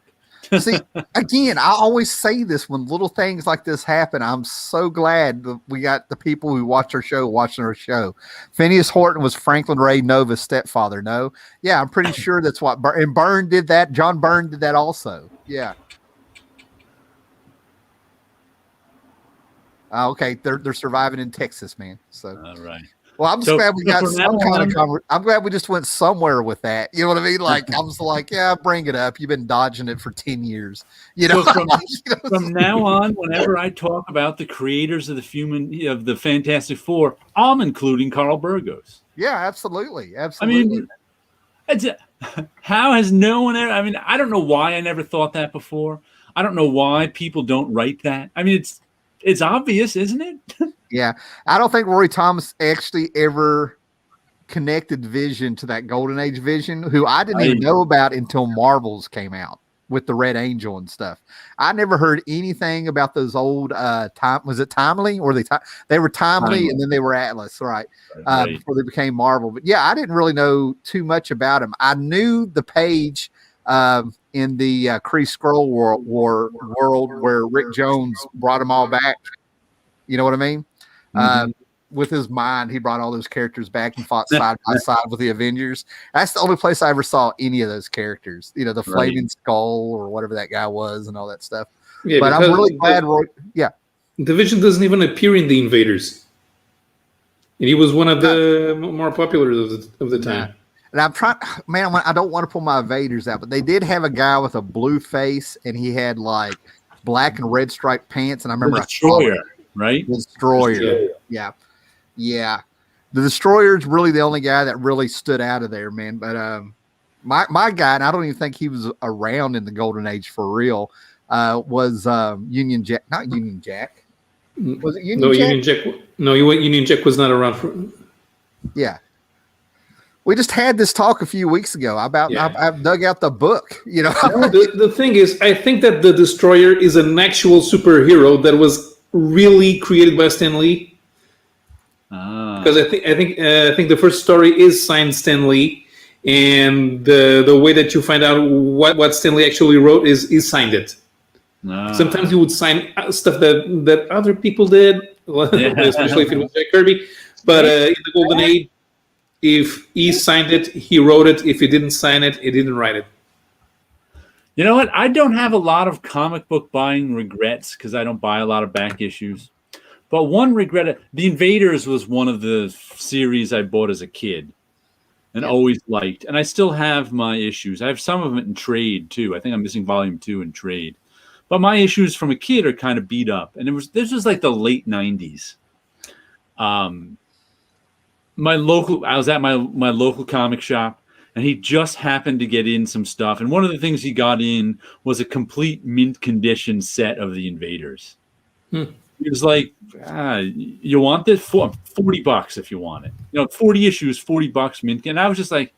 See, again, I always say this when little things like this happen. I'm so glad that we got the people who watch our show watching our show. Phineas Horton was Franklin Ray Nova's stepfather. No? Yeah, I'm pretty sure that's what, and Byrne did that. John Byrne did that also. Yeah. Okay, they're surviving in Texas, man. So All right. well, I'm just glad we got from some now kind on- of I'm glad we just went somewhere with that. You know what I mean? Like I was like, yeah, bring it up. You've been dodging it for 10 years. You know, So from, you know, from now on, whenever I talk about the creators of the Fantastic Four, I'm including Carl Burgos. yeah, absolutely, I absolutely. mean, it's, how has no one ever? I mean, I don't know why I never thought that before. I don't know why people don't write that. I mean, it's obvious, isn't it? Yeah, I don't think Roy Thomas actually ever connected Vision to that Golden Age Vision, who I didn't even know about until Marvels came out with the Red Angel and stuff. I never heard anything about those old time. Was it Timely or they were Timely and then they were Atlas, right? Before they became Marvel. But yeah, I didn't really know too much about him. I knew the page in the Kree Skrull world where Rick Jones brought them all back. You know what I mean? With his mind, he brought all those characters back and fought side by side with the Avengers. That's the only place I ever saw any of those characters. You know, the Flaming Skull or whatever that guy was and all that stuff. Yeah, but I'm really glad. The Vision doesn't even appear in the Invaders, and he was one of the more popular of the time. And I'm trying, man. I don't want to pull my Invaders out, but they did have a guy with a blue face, and he had like black and red striped pants. And I remember the Destroyer, right? The Destroyer, yeah. The Destroyer is really the only guy that really stood out of there, man. But my guy, and I don't even think he was around in the Golden Age for real, was Union Jack. Not Union Jack. Was it Union Jack? Union Jack. No, Union Jack was not around for. Yeah. We just had this talk a few weeks ago about I've dug out the book. You know, the thing is, I think that the Destroyer is an actual superhero that was really created by Stan Lee. Because I think the first story is signed Stan Lee, and the way that you find out what Stan Lee actually wrote is signed it. Sometimes he would sign stuff that other people did, especially if it was Jack Kirby. But in the Golden Age, if he signed it, he wrote it. If he didn't sign it, he didn't write it. You know what? I don't have a lot of comic book buying regrets because I don't buy a lot of back issues. But one regret, The Invaders was one of the series I bought as a kid and always liked. And I still have my issues. I have some of them in trade, too. I think I'm missing volume 2 in trade. But my issues from a kid are kind of beat up. And this was like the late 90s. I was at my local comic shop, and he just happened to get in some stuff. And one of the things he got in was a complete mint condition set of The Invaders. He was like, you want this? $40 if you want it. 40 issues, $40 mint. And I was just like,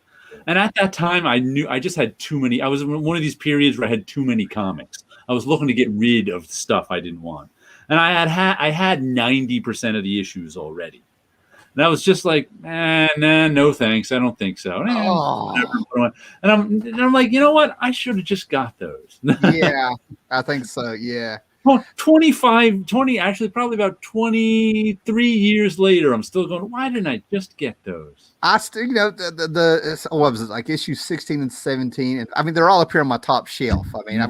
and at that time I knew I just had too many. I was in one of these periods where I had too many comics. I was looking to get rid of stuff I didn't want. And I had 90% of the issues already. And I was just like, no thanks. I don't think so. And I'm like, you know what? I should have just got those. Yeah, I think so. Yeah. 20, actually probably about 23 years later, I'm still going, why didn't I just get those? I still, what was it, like issue 16 and 17? I mean, they're all up here on my top shelf. I mean,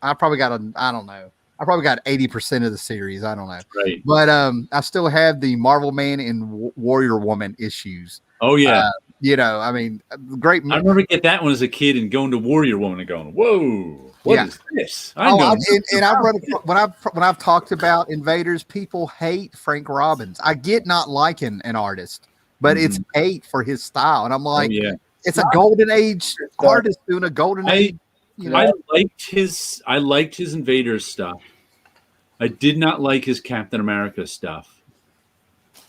I probably got 80% of the series. I don't know. Right. But I still have the Marvel Man and Warrior Woman issues. Oh, yeah. I mean, great. I remember getting that one as a kid and going to Warrior Woman and going, whoa. What is this? When I've talked about Invaders, people hate Frank Robbins. I get not liking an artist, but it's hate for his style, and I'm like, it's a Golden Age artist doing a Golden Age. I liked his Invaders stuff. I did not like his Captain America stuff.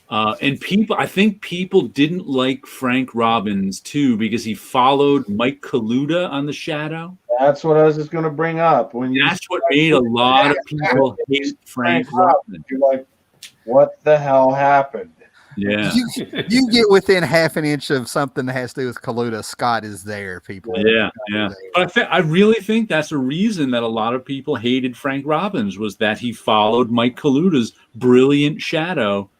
And I think people didn't like Frank Robbins too because he followed Mike Kaluta on the Shadow. That's what I was just going to bring up. That's what made a lot of people hate Frank Robbins. You're like, what the hell happened? Yeah. You get within half an inch of something that has to do with Kaluta, Scott is there, people. Yeah. But I really think that's a reason that a lot of people hated Frank Robbins was that he followed Mike Kaluta's brilliant Shadow,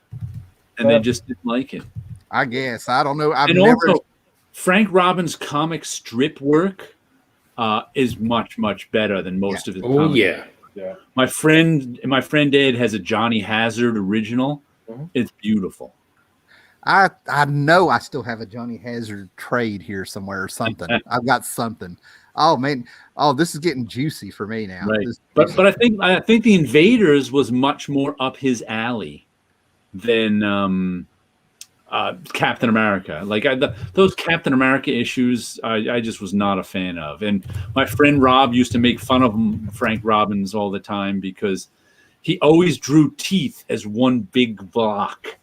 and they just didn't like it. I guess. I don't know. Also, Frank Robbins' comic strip work is much, much better than most of his comic work. Yeah. My friend Ed has a Johnny Hazard original. Mhm. It's beautiful. I know I still have a Johnny Hazard trade here somewhere or something. I've got something. Oh man, this is getting juicy for me now. Right. This- But I think the Invaders was much more up his alley than Captain America. Like those Captain America issues, I just was not a fan of. And my friend Rob used to make fun of Frank Robbins all the time because he always drew teeth as one big block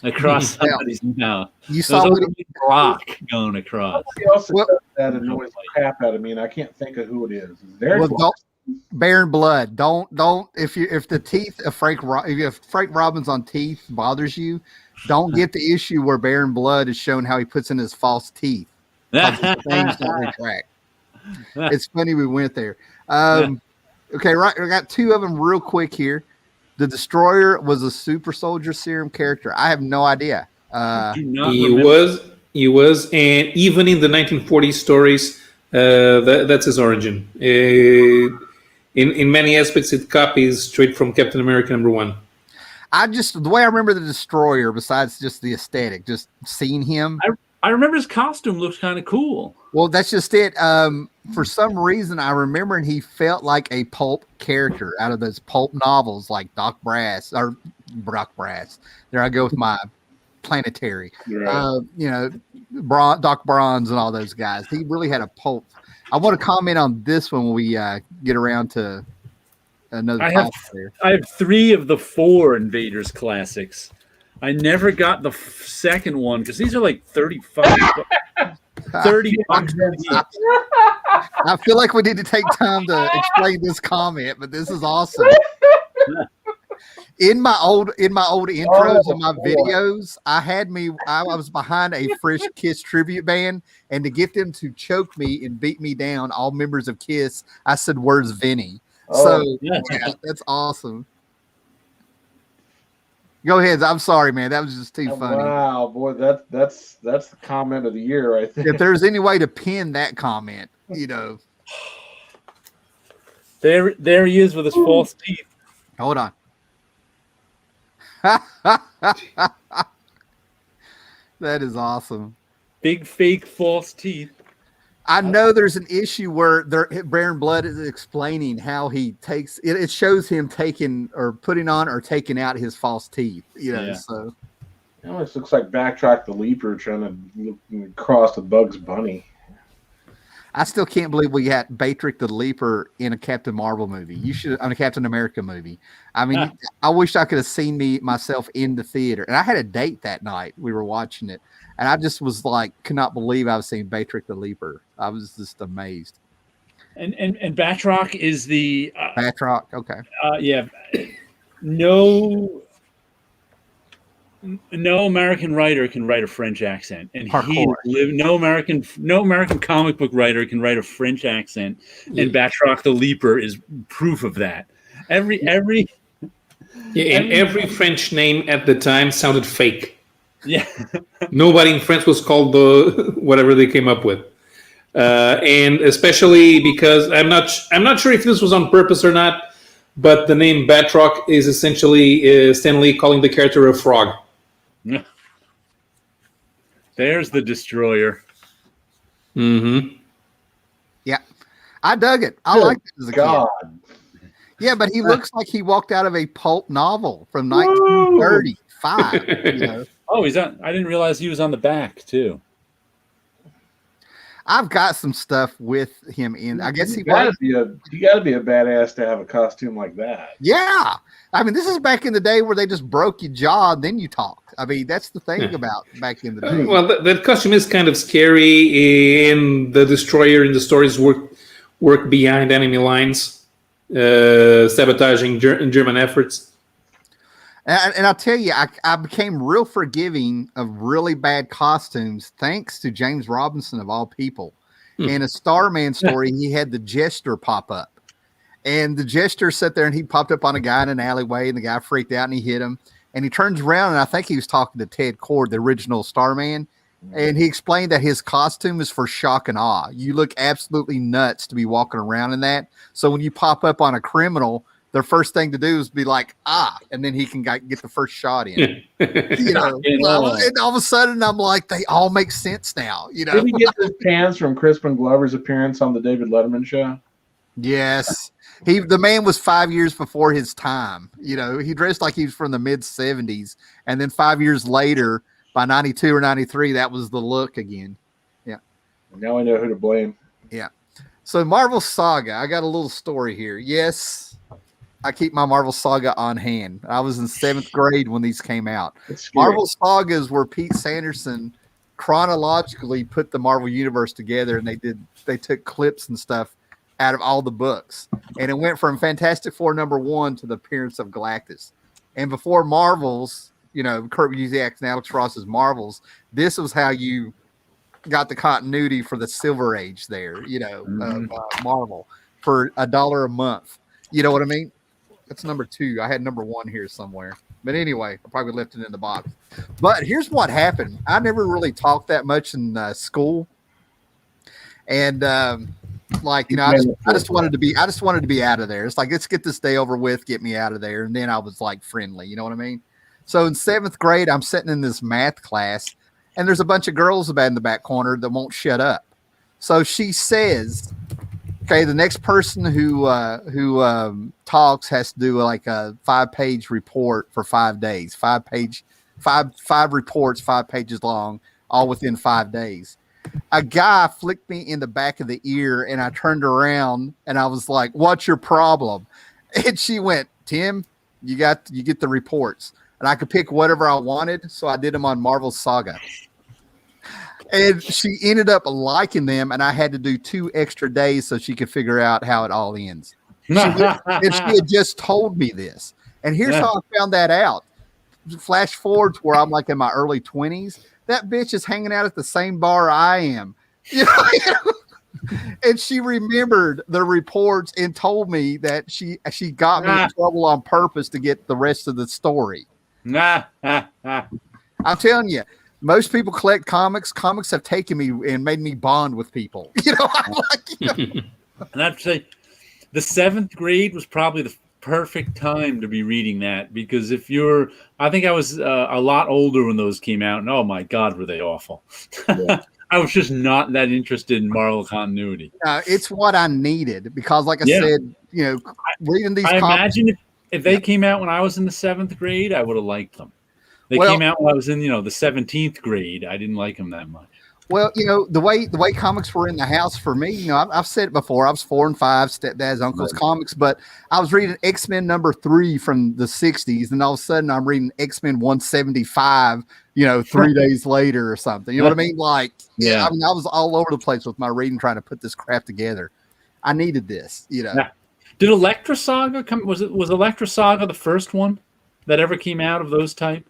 across somebody's mouth. You There's saw always what a big block going across. Somebody else Well- does that annoys the crap out of me, and I can't think of who it is. There's well, don't Baron Blood. Don't if the teeth of if Frank Robbins on teeth bothers you, don't get the issue where Baron Blood is showing how he puts in his false teeth. 'Cause his things don't retract. It's funny we went there. Okay, right. I got two of them real quick here. The Destroyer was a super soldier serum character. I have no idea. He was, and even in the 1940s stories, that's his origin. In many aspects, it copies straight from Captain America #1. The way I remember the Destroyer, besides just the aesthetic, just seeing him. I remember his costume looks kind of cool. Well, that's just it. For some reason, I remember and he felt like a pulp character out of those pulp novels like Doc Brass. There I go with my planetary. right. Doc Bronze and all those guys. He really had a pulp. I want to comment on this when we get around to another topic there. I have 3 of the 4 Invaders classics. I never got the second one because these are like 35 30 bucks. I feel like we need to take time to explain this comment, but this is awesome. In my old intros and my videos, I was behind a Fresh Kiss tribute band, and to get them to choke me and beat me down, all members of Kiss, I said, "Where's Vinny?" Yeah, that's awesome. Go ahead. I'm sorry, man. That was just too funny. Wow, boy, that's the comment of the year, I think. If there's any way to pin that comment, There he is with his false teeth. Hold on. That is awesome. Big fake false teeth. I know there's an issue where Baron Blood is explaining how he takes it. It shows him taking or putting on or taking out his false teeth. So It almost looks like Backtrack the Leaper trying to cross the Bugs Bunny. I still can't believe we had Batrick the Leaper in a Captain Marvel movie. You should on a Captain America movie. I mean, I wish I could have seen myself in the theater. And I had a date that night. We were watching it. And I just was like, could not believe I was seeing Batrick the Leaper. I was just amazed. And Batroc is the Batroc, okay. Yeah. No American writer can write a French accent, and no American comic book writer can write a French accent, and Batroc the Leaper is proof of that. Every French name at the time sounded fake. Yeah. Nobody in France was called whatever they came up with, and especially because I'm not sure if this was on purpose or not, but the name Batroc is essentially Stan Lee calling the character a frog. There's the Destroyer. Mm-hmm. Yeah, I dug it. I liked it as a kid. Yeah, but he looks like he walked out of a pulp novel from 1935. Oh, he's on. I didn't realize he was on the back too. I've got some stuff with him in. I guess you got to be a badass to have a costume like that. Yeah, I mean, this is back in the day where they just broke your jaw and then you talked. I mean, that's the thing about back in the day. Well, that costume is kind of scary, and the Destroyer in the stories work behind enemy lines, sabotaging German efforts. And I'll tell you, I became real forgiving of really bad costumes thanks to James Robinson, of all people. In a Starman story, he had the Jester pop up. And the Jester sat there and he popped up on a guy in an alleyway, and the guy freaked out and he hit him. And he turns around, and I think he was talking to Ted Cord, the original Starman. And he explained that his costume is for shock and awe. You look absolutely nuts to be walking around in that. So when you pop up on a criminal, their first thing to do is be like, and then he can get the first shot in. And all of a sudden, I'm like, they all make sense now. Did he get his pants from Crispin Glover's appearance on the David Letterman show? Yes. The man was 5 years before his time. He dressed like he was from the mid 70s. And then 5 years later, by 92 or 93, that was the look again. Yeah. Now I know who to blame. Yeah. So Marvel Saga, I got a little story here. Yes, I keep my Marvel Saga on hand. I was in 7th grade when these came out. Marvel Sagas were Pete Sanderson chronologically put the Marvel Universe together, and they took clips and stuff out of all the books. And it went from Fantastic Four #1 to the appearance of Galactus. And before Marvel's, Kurt Busiek and Alex Ross's Marvels, this was how you got the continuity for the Silver Age there, of Marvel for $1 a month. You know what I mean? That's #2. I had #1 here somewhere. But anyway, I probably left it in the box. But here's what happened. I never really talked that much in school. And I just wanted to be out of there. It's like, let's get this day over with, get me out of there. And then I was like friendly, you know what I mean? So in 7th grade, I'm sitting in this math class, and there's a bunch of girls about in the back corner that won't shut up. So she says, okay, the next person who talks has to do like a 5-page report for 5 days, 5 reports, 5 pages long, all within 5 days. A guy flicked me in the back of the ear, and I turned around and I was like, "What's your problem?" And she went, "Tim, you get the reports." And I could pick whatever I wanted, so I did them on Marvel Saga. And she ended up liking them, and I had to do 2 extra days so she could figure out how it all ends. And she had just told me this. And here's how I found that out. Flash forward to where I'm like in my early 20s. That bitch is hanging out at the same bar I am. And she remembered the reports and told me that she got me in trouble on purpose to get the rest of the story. I'm telling you, most people collect comics. Comics have taken me and made me bond with people. I'm like, And I have to say, the 7th grade was probably the perfect time to be reading that, because I think I was a lot older when those came out, and oh my God, were they awful. Yeah. I was just not that interested in Marvel continuity. It's what I needed, because like I said, reading these I imagine if they came out when I was in the 7th grade, I would have liked them. They came out when I was in, the 17th grade. I didn't like them that much. Well, the way comics were in the house for me, I've said it before. I was 4 and 5, stepdad's uncle's comics, but I was reading X-Men #3 from the 60s, and all of a sudden I'm reading X-Men 175, 3 days later or something. You know what I mean? Like, I was all over the place with my reading, trying to put this crap together. I needed this, Yeah. Did Elektra Saga come? Was Elektra Saga the first one that ever came out of those type?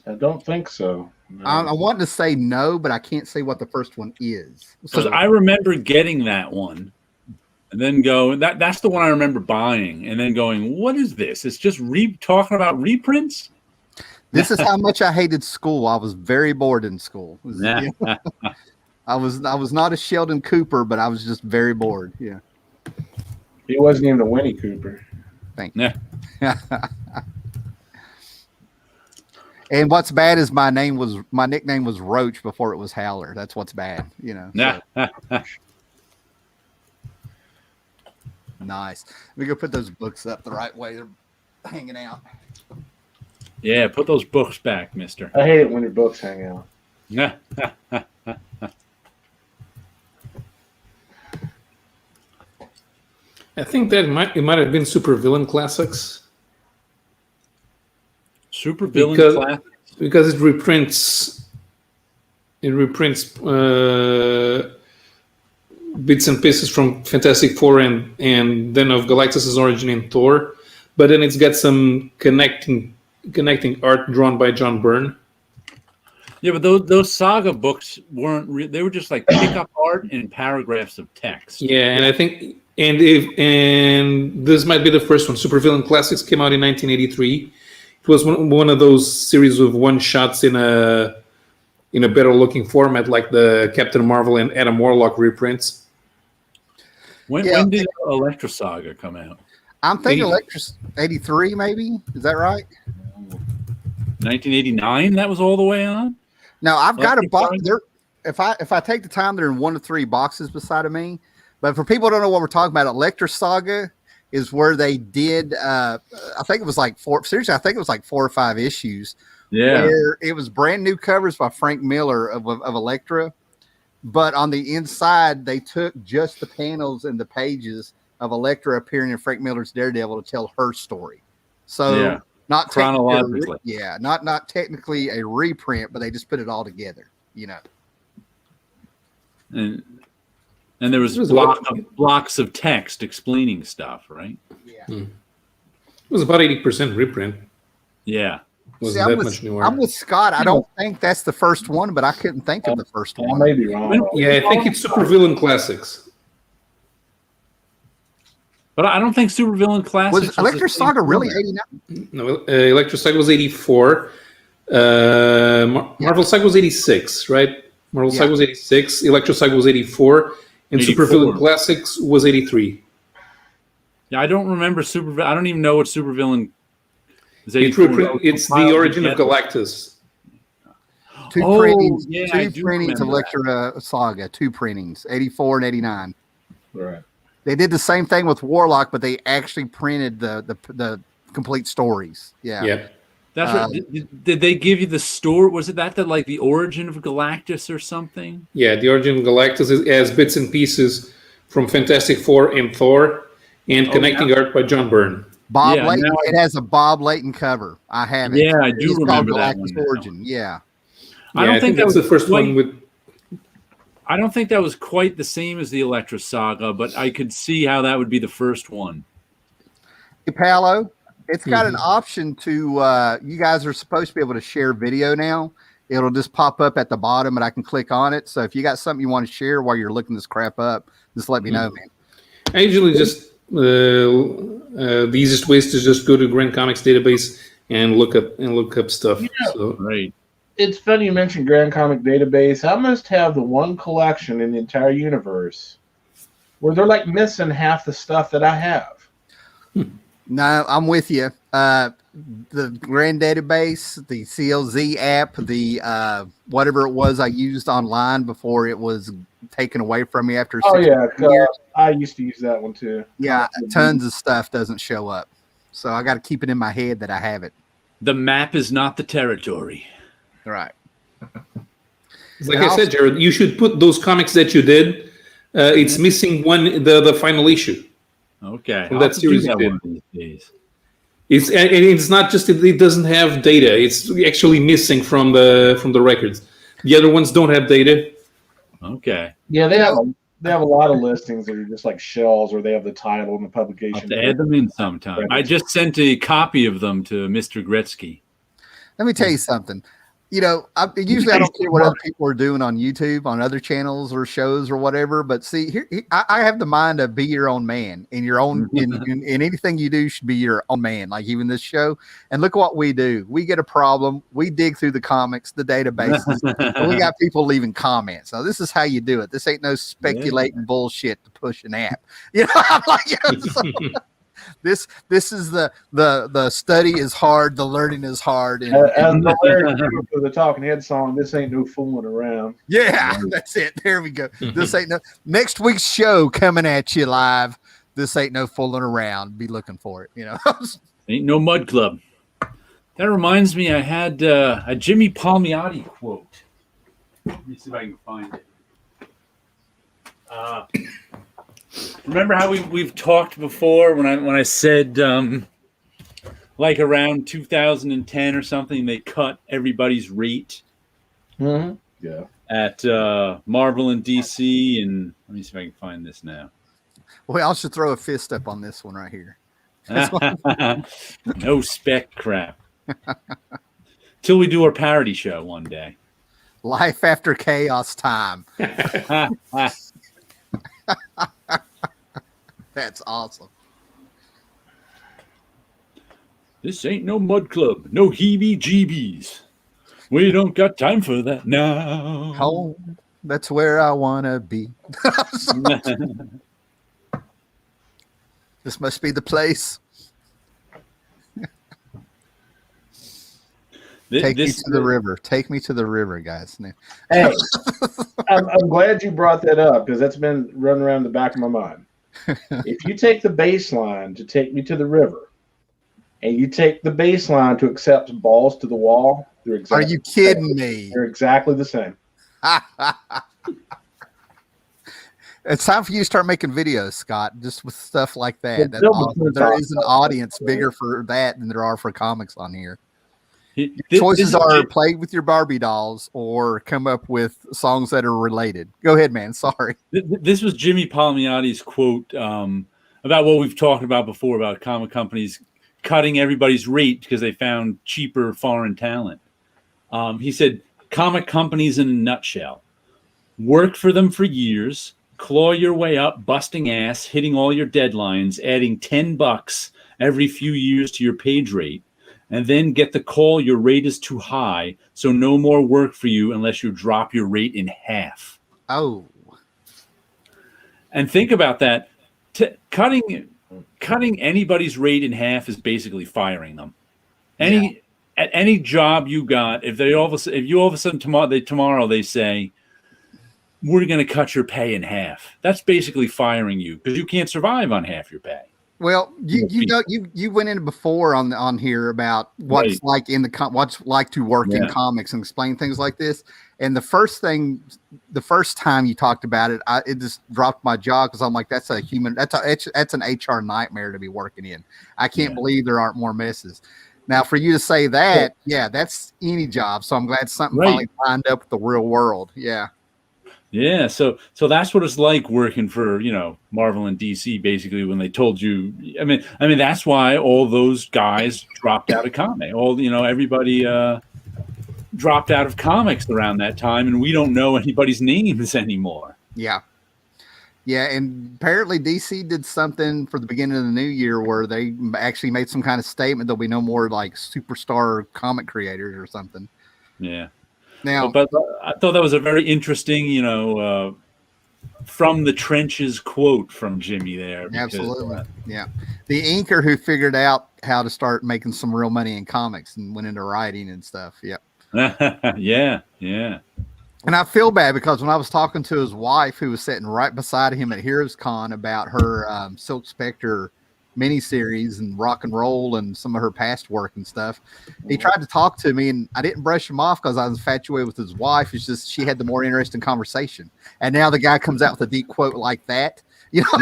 I don't think so. No. I want to say no, but I can't say what the first one is. Because I remember getting that one, and then that's the one I remember buying, and then going, "What is this? It's just talking about reprints." This is how much I hated school. I was very bored in school. I was not a Sheldon Cooper, but I was just very bored. Yeah. He wasn't even a Winnie Cooper. Thank you. Yeah. And what's bad is my nickname was Roach before it was Howler. That's what's bad, So. Nice. Let me go put those books up the right way. They're hanging out. Yeah, put those books back, mister. I hate it when your books hang out. Yeah. I think that it might have been Supervillain Classics. Supervillain Classics? Because it reprints bits and pieces from Fantastic Four and then of Galactus' origin in Thor, but then it's got some connecting art drawn by John Byrne. Yeah, but those Saga books weren't they were just like pick-up art and paragraphs of text. Yeah, and I think and this might be the first one. Supervillain Classics came out in 1983. It was one of those series of one-shots in a in a better looking format, like the Captain Marvel and Adam Warlock reprints. When did Electra Saga come out? I'm thinking Electra 83, maybe. Is that right? 1989. That was all the way on. No, I've got a Electra box. Saga? If I take the time, they're in 1 to 3 boxes beside of me. But for people who don't know what we're talking about, Electra Saga is where they did. I think it was like 4. Seriously, I think it was like 4 or 5 issues. Yeah, Where it was brand new covers by Frank Miller of Electra, but on the inside they took just the panels and the pages of Electra appearing in Frank Miller's Daredevil to tell her story. So not chronologically. Not technically a reprint, but they just put it all together. And there was blocks of text explaining stuff, right? Yeah. It was about 80% reprint. Yeah. I'm with Scott. I don't think that's the first one, but I couldn't think of the first one. I may be wrong. Yeah, I think it's Supervillain Classics. But I don't think Supervillain Classics was Electra Saga really 89? No, Electra Saga was 84. Marvel Saga was 86, right? Marvel Saga was 86. Electra Saga was 84. And 84. Supervillain Classics was 83. Yeah, I don't remember Supervillain. I don't even know what Supervillain is. It's the origin of Galactus. Two printings of Electra Saga. 2 printings, 84 and 89. Right. They did the same thing with Warlock, but they actually printed the complete stories. Yeah. Yeah. That's right. Did they give you the story? Was it that like the origin of Galactus or something? Yeah, the origin of Galactus has bits and pieces from Fantastic Four and Thor, and connecting art by John Byrne. Bob Layton. It has a Bob Layton cover. I have it. Yeah, I do remember that one. Origin. Yeah. I think that was the first one with. I don't think that was quite the same as the Electra Saga, but I could see how that would be the first one. Hey, Paolo, it's got an option to, you guys are supposed to be able to share video now. It'll just pop up at the bottom and I can click on it. So if you got something you want to share while you're looking this crap up, just let me know, man. I usually just, the easiest way is to just go to Grand Comics database and look up stuff. Right. It's funny you mentioned Grand Comic Database. I must have the one collection in the entire universe where they're like missing half the stuff that I have. No, I'm with you. The Grand Database, the CLZ app, the whatever it was I used online before it was taken away from me after 6 years. I used to use that one too. Yeah, tons of stuff doesn't show up. So I got to keep it in my head that I have it. The map is not the territory. Right. Like I said, Jared, you should put those comics that you did. It's missing the final issue. Okay. From that series you did. One of these days. It's not just it doesn't have data. It's actually missing from the records. The other ones don't have data. Okay. Yeah, they have a lot of listings that are just like shells, or they have the title and the publication. I'll have to add them in sometime. I just sent a copy of them to Mr. Gretzky. Let me tell you something. Usually I don't care what other people are doing on YouTube, on other channels or shows or whatever. But see, here I have the mind to be your own man, and your own, in anything you do should be your own man. Like even this show. And look what we do. We get a problem. We dig through the comics, the databases, and we got people leaving comments. Now this is how you do it. This ain't no speculating bullshit to push an app. I'm like, so, This is the study is hard, the learning is hard. And the Talking Head song, this ain't no fooling around. Yeah, that's it. There we go. This ain't no next week's show coming at you live. This ain't no fooling around. Be looking for it. Ain't no mud club. That reminds me, I had a Jimmy Palmiotti quote. Let me see if I can find it. Remember how we've talked before when I said like around 2010 or something they cut everybody's rate at Marvel and DC, and let me see if I can find this now. Well, I should throw a fist up on this one right here. No spec crap. Till we do our parody show one day. Life after chaos time. That's awesome. This ain't no mud club. No heebie-jeebies. We don't got time for that now. Home, that's where I wanna be. This must be the place. Take me to the river. Take me to the river, guys. Hey, I'm glad you brought that up because that's been running around the back of my mind. If you take the bass line to Take Me to the River, and you take the bass line to Accept Balls to the Wall, they're exactly Are you kidding me? They're exactly the same. It's time for you to start making videos, Scott, just with stuff like that. Well, there is an audience bigger for that than there are for comics on here. This Choices are play with your Barbie dolls or come up with songs that are related. Go ahead, man. Sorry. This was Jimmy Palmiotti's quote about what we've talked about before about comic companies cutting everybody's rate because they found cheaper foreign talent. He said, comic companies in a nutshell. Work for them for years, claw your way up, busting ass, hitting all your deadlines, adding $10 every few years to your page rate, and then get the call your rate is too high, so no more work for you unless you drop your rate in half. Oh. And think about that. Cutting anybody's rate in half is basically firing them. At any job you got, if you all of a sudden tomorrow they say, we're going to cut your pay in half, that's basically firing you because you can't survive on half your pay. Well, you went in before on here about what's like what's like to work in comics and explain things like this. And the first time you talked about it, it just dropped my jaw because I'm like, that's an HR nightmare to be working in. I can't believe there aren't more messes. Now, for you to say that, that's any job. So I'm glad something finally lined up with the real world. Yeah. Yeah, so that's what it's like working for, Marvel and DC, basically, when they told you, I mean, that's why all those guys dropped out of comics. Everybody dropped out of comics around that time, and we don't know anybody's names anymore. Yeah. Yeah, and apparently DC did something for the beginning of the new year where they actually made some kind of statement there'll be no more like superstar comic creators or something. Yeah. Now, but I thought that was a very interesting, from the trenches quote from Jimmy there. Because, absolutely. Yeah. The inker who figured out how to start making some real money in comics and went into writing and stuff. Yep. Yeah. And I feel bad because when I was talking to his wife, who was sitting right beside him at Heroes Con about her Silk Spectre miniseries and rock and roll and some of her past work and stuff, he tried to talk to me and I didn't brush him off because I was infatuated with his wife. It's just she had the more interesting conversation. And now the guy comes out with a deep quote like that. He should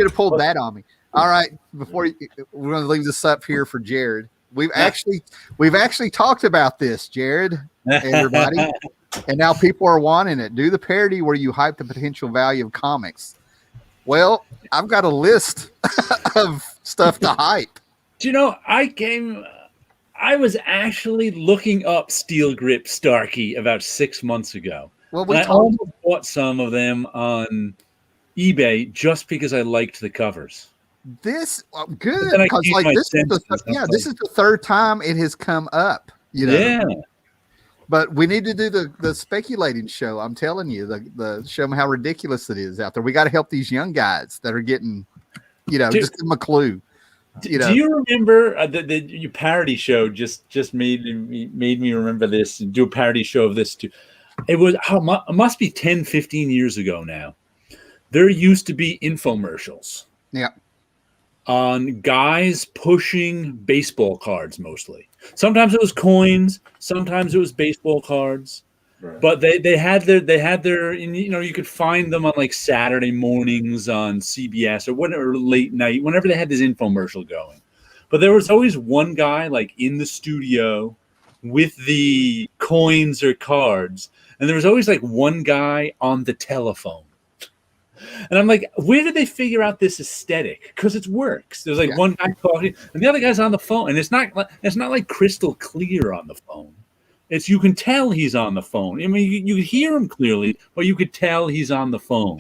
have pulled that on me. All right, we're going to leave this up here for Jared. We've actually talked about this, Jared, everybody, and now people are wanting it. Do the parody where you hype the potential value of comics. Well, I've got a list of stuff to hype. Do you know, I was actually looking up Steel Grip Starkey about 6 months ago. Well, I almost bought some of them on eBay just because I liked the covers. This good because this is the third time it has come up. Yeah. But we need to do the speculating show. I'm telling you, the show them how ridiculous it is out there. We got to help these young guys that are getting, just give them a clue. Do you remember your parody show? Just made me remember this and do a parody show of this too. It must be 10, 15 years ago now. There used to be infomercials. Yeah. On guys pushing baseball cards mostly. Sometimes it was coins, sometimes it was baseball cards. Right. But they had their you could find them on like Saturday mornings on CBS or whatever, late night, whenever they had this infomercial going. But there was always one guy like in the studio with the coins or cards, and there was always like one guy on the telephone. And I'm like, where did they figure out this aesthetic? Because it works. There's like one guy talking, and the other guy's on the phone, and it's not like crystal clear on the phone. You can tell he's on the phone. I mean, you could hear him clearly, but you could tell he's on the phone.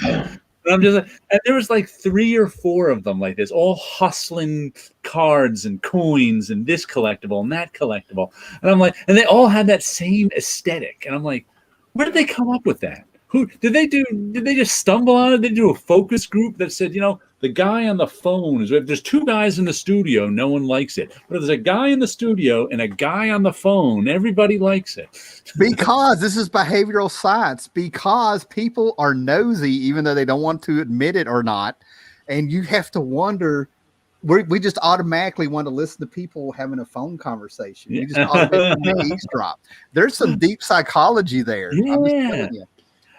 And I'm just like, and there was like 3 or 4 of them like this, all hustling cards and coins and this collectible and that collectible. And I'm like, and they all had that same aesthetic. And I'm like, where did they come up with that? Who did they do? Did they just stumble on it? Did they do a focus group that said, the guy on the phone is, if there's 2 guys in the studio, no one likes it. But if there's a guy in the studio and a guy on the phone, everybody likes it. Because this is behavioral science, because people are nosy, even though they don't want to admit it or not. And you have to wonder, we just automatically want to listen to people having a phone conversation. You just automatically eavesdrop. There's some deep psychology there. Yeah. I'm just telling you.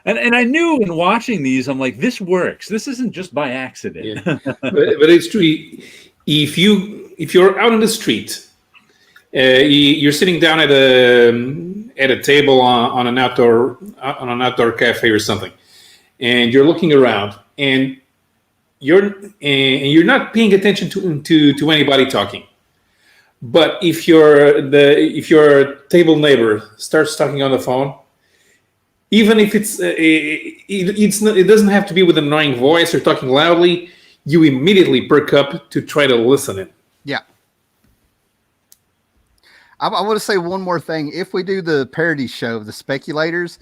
And I knew in watching these, I'm like, this works. This isn't just by accident. Yeah. but it's true. If you're out on the street, you're sitting down at a table on an outdoor cafe or something, and you're looking around, and you're not paying attention to anybody talking. But if your table neighbor starts talking on the phone, even if it doesn't have to be with an annoying voice or talking loudly, you immediately perk up to try to listen in. Yeah. I want to say one more thing. If we do the parody show, The Speculators,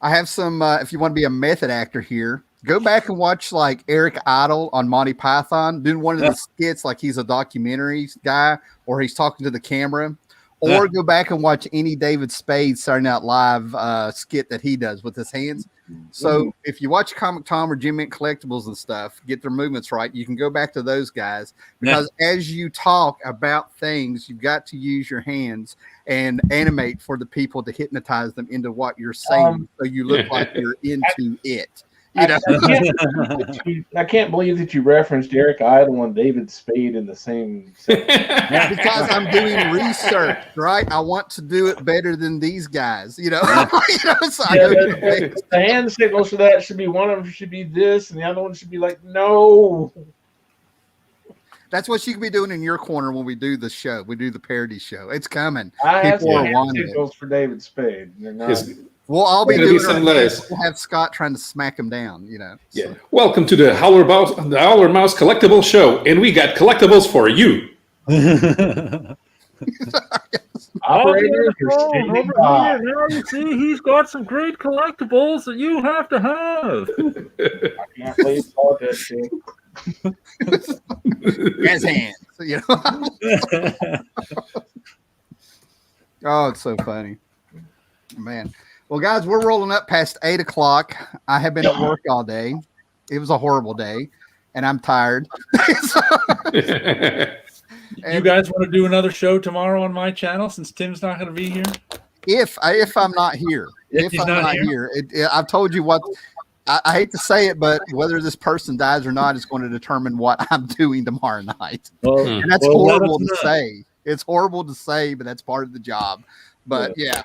I have some, if you want to be a method actor here, go back and watch like Eric Idle on Monty Python doing one of the skits like he's a documentary guy or he's talking to the camera. Or go back and watch any David Spade Saturday Night Live skit that he does with his hands. So if you watch Comic Tom or Jim Mint Collectibles and stuff, get their movements right, you can go back to those guys. Because as you talk about things, you've got to use your hands and animate for the people to hypnotize them into what you're saying so you look like you're into it. I can't believe that you referenced Eric Idle and David Spade in the same sentence. Because I'm doing research, right? I want to do it better than these guys, So the hand signals for that should be one of them should be this, and the other one should be like no. That's what you can be doing in your corner when we do the show. We do the parody show. It's coming. I have some hand signals for David Spade. They're not. We'll all be doing it. We'll have Scott trying to smack him down, Yeah. So. Welcome to the Howler Mouse Collectible Show, and we got collectibles for you. Operator, you're standing by. Now you see he's got some great collectibles that you have to have. I can't believe all that shit. His hands, Oh, it's so funny, man. Well, guys, we're rolling up past 8 o'clock. I have been at work all day. It was a horrible day, and I'm tired. You guys want to do another show tomorrow on my channel since Tim's not going to be here? If I'm not here, if I'm not here, I've told you what. I hate to say it, but whether this person dies or not is going to determine what I'm doing tomorrow night. And that's horrible to say. It's horrible to say, but that's part of the job. But yeah.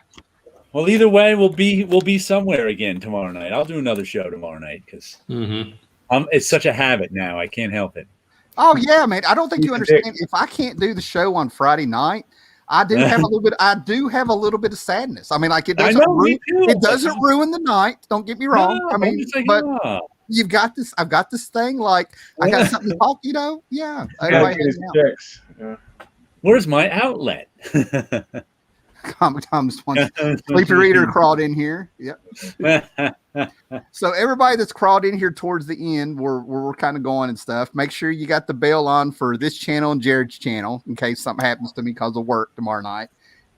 Well, either way, we'll be somewhere again tomorrow night. I'll do another show tomorrow night because it's such a habit now. I can't help it. Oh yeah, man. I don't think you understand. If I can't do the show on Friday night, I do have a little bit. I do have a little bit of sadness. I mean, like it doesn't ruin the night. Don't get me wrong. No, I mean, but you've got this. I've got this thing. Like I got something to talk. Yeah. Where's my outlet? Comic Tom's one sleepy reader crawled in here. Yep. So everybody that's crawled in here towards the end, we're kind of going and stuff. Make sure you got the bell on for this channel and Jared's channel in case something happens to me because of work tomorrow night.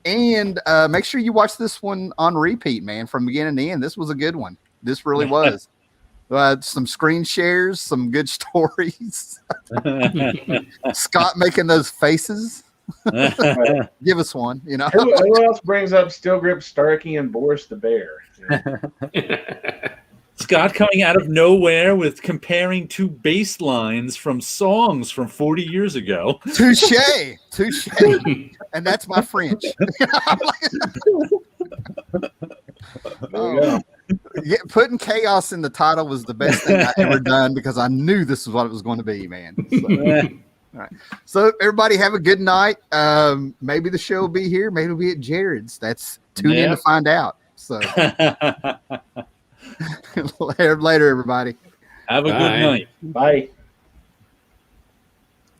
And make sure you watch this one on repeat, man, from beginning to end. This was a good one. This really was. Some screen shares, some good stories. Scott making those faces. Give us one, Who else brings up Steel Grip Starkey and Boris the Bear? Scott coming out of nowhere with comparing 2 bass lines from songs from 40 years ago. Touche. And that's my French. Putting chaos in the title was the best thing I ever done because I knew this is what it was going to be, man. All right. So everybody have a good night. Maybe the show will be here. Maybe it'll be at Jared's. That's tune in to find out. So later, everybody. Have a Bye. good night. Bye.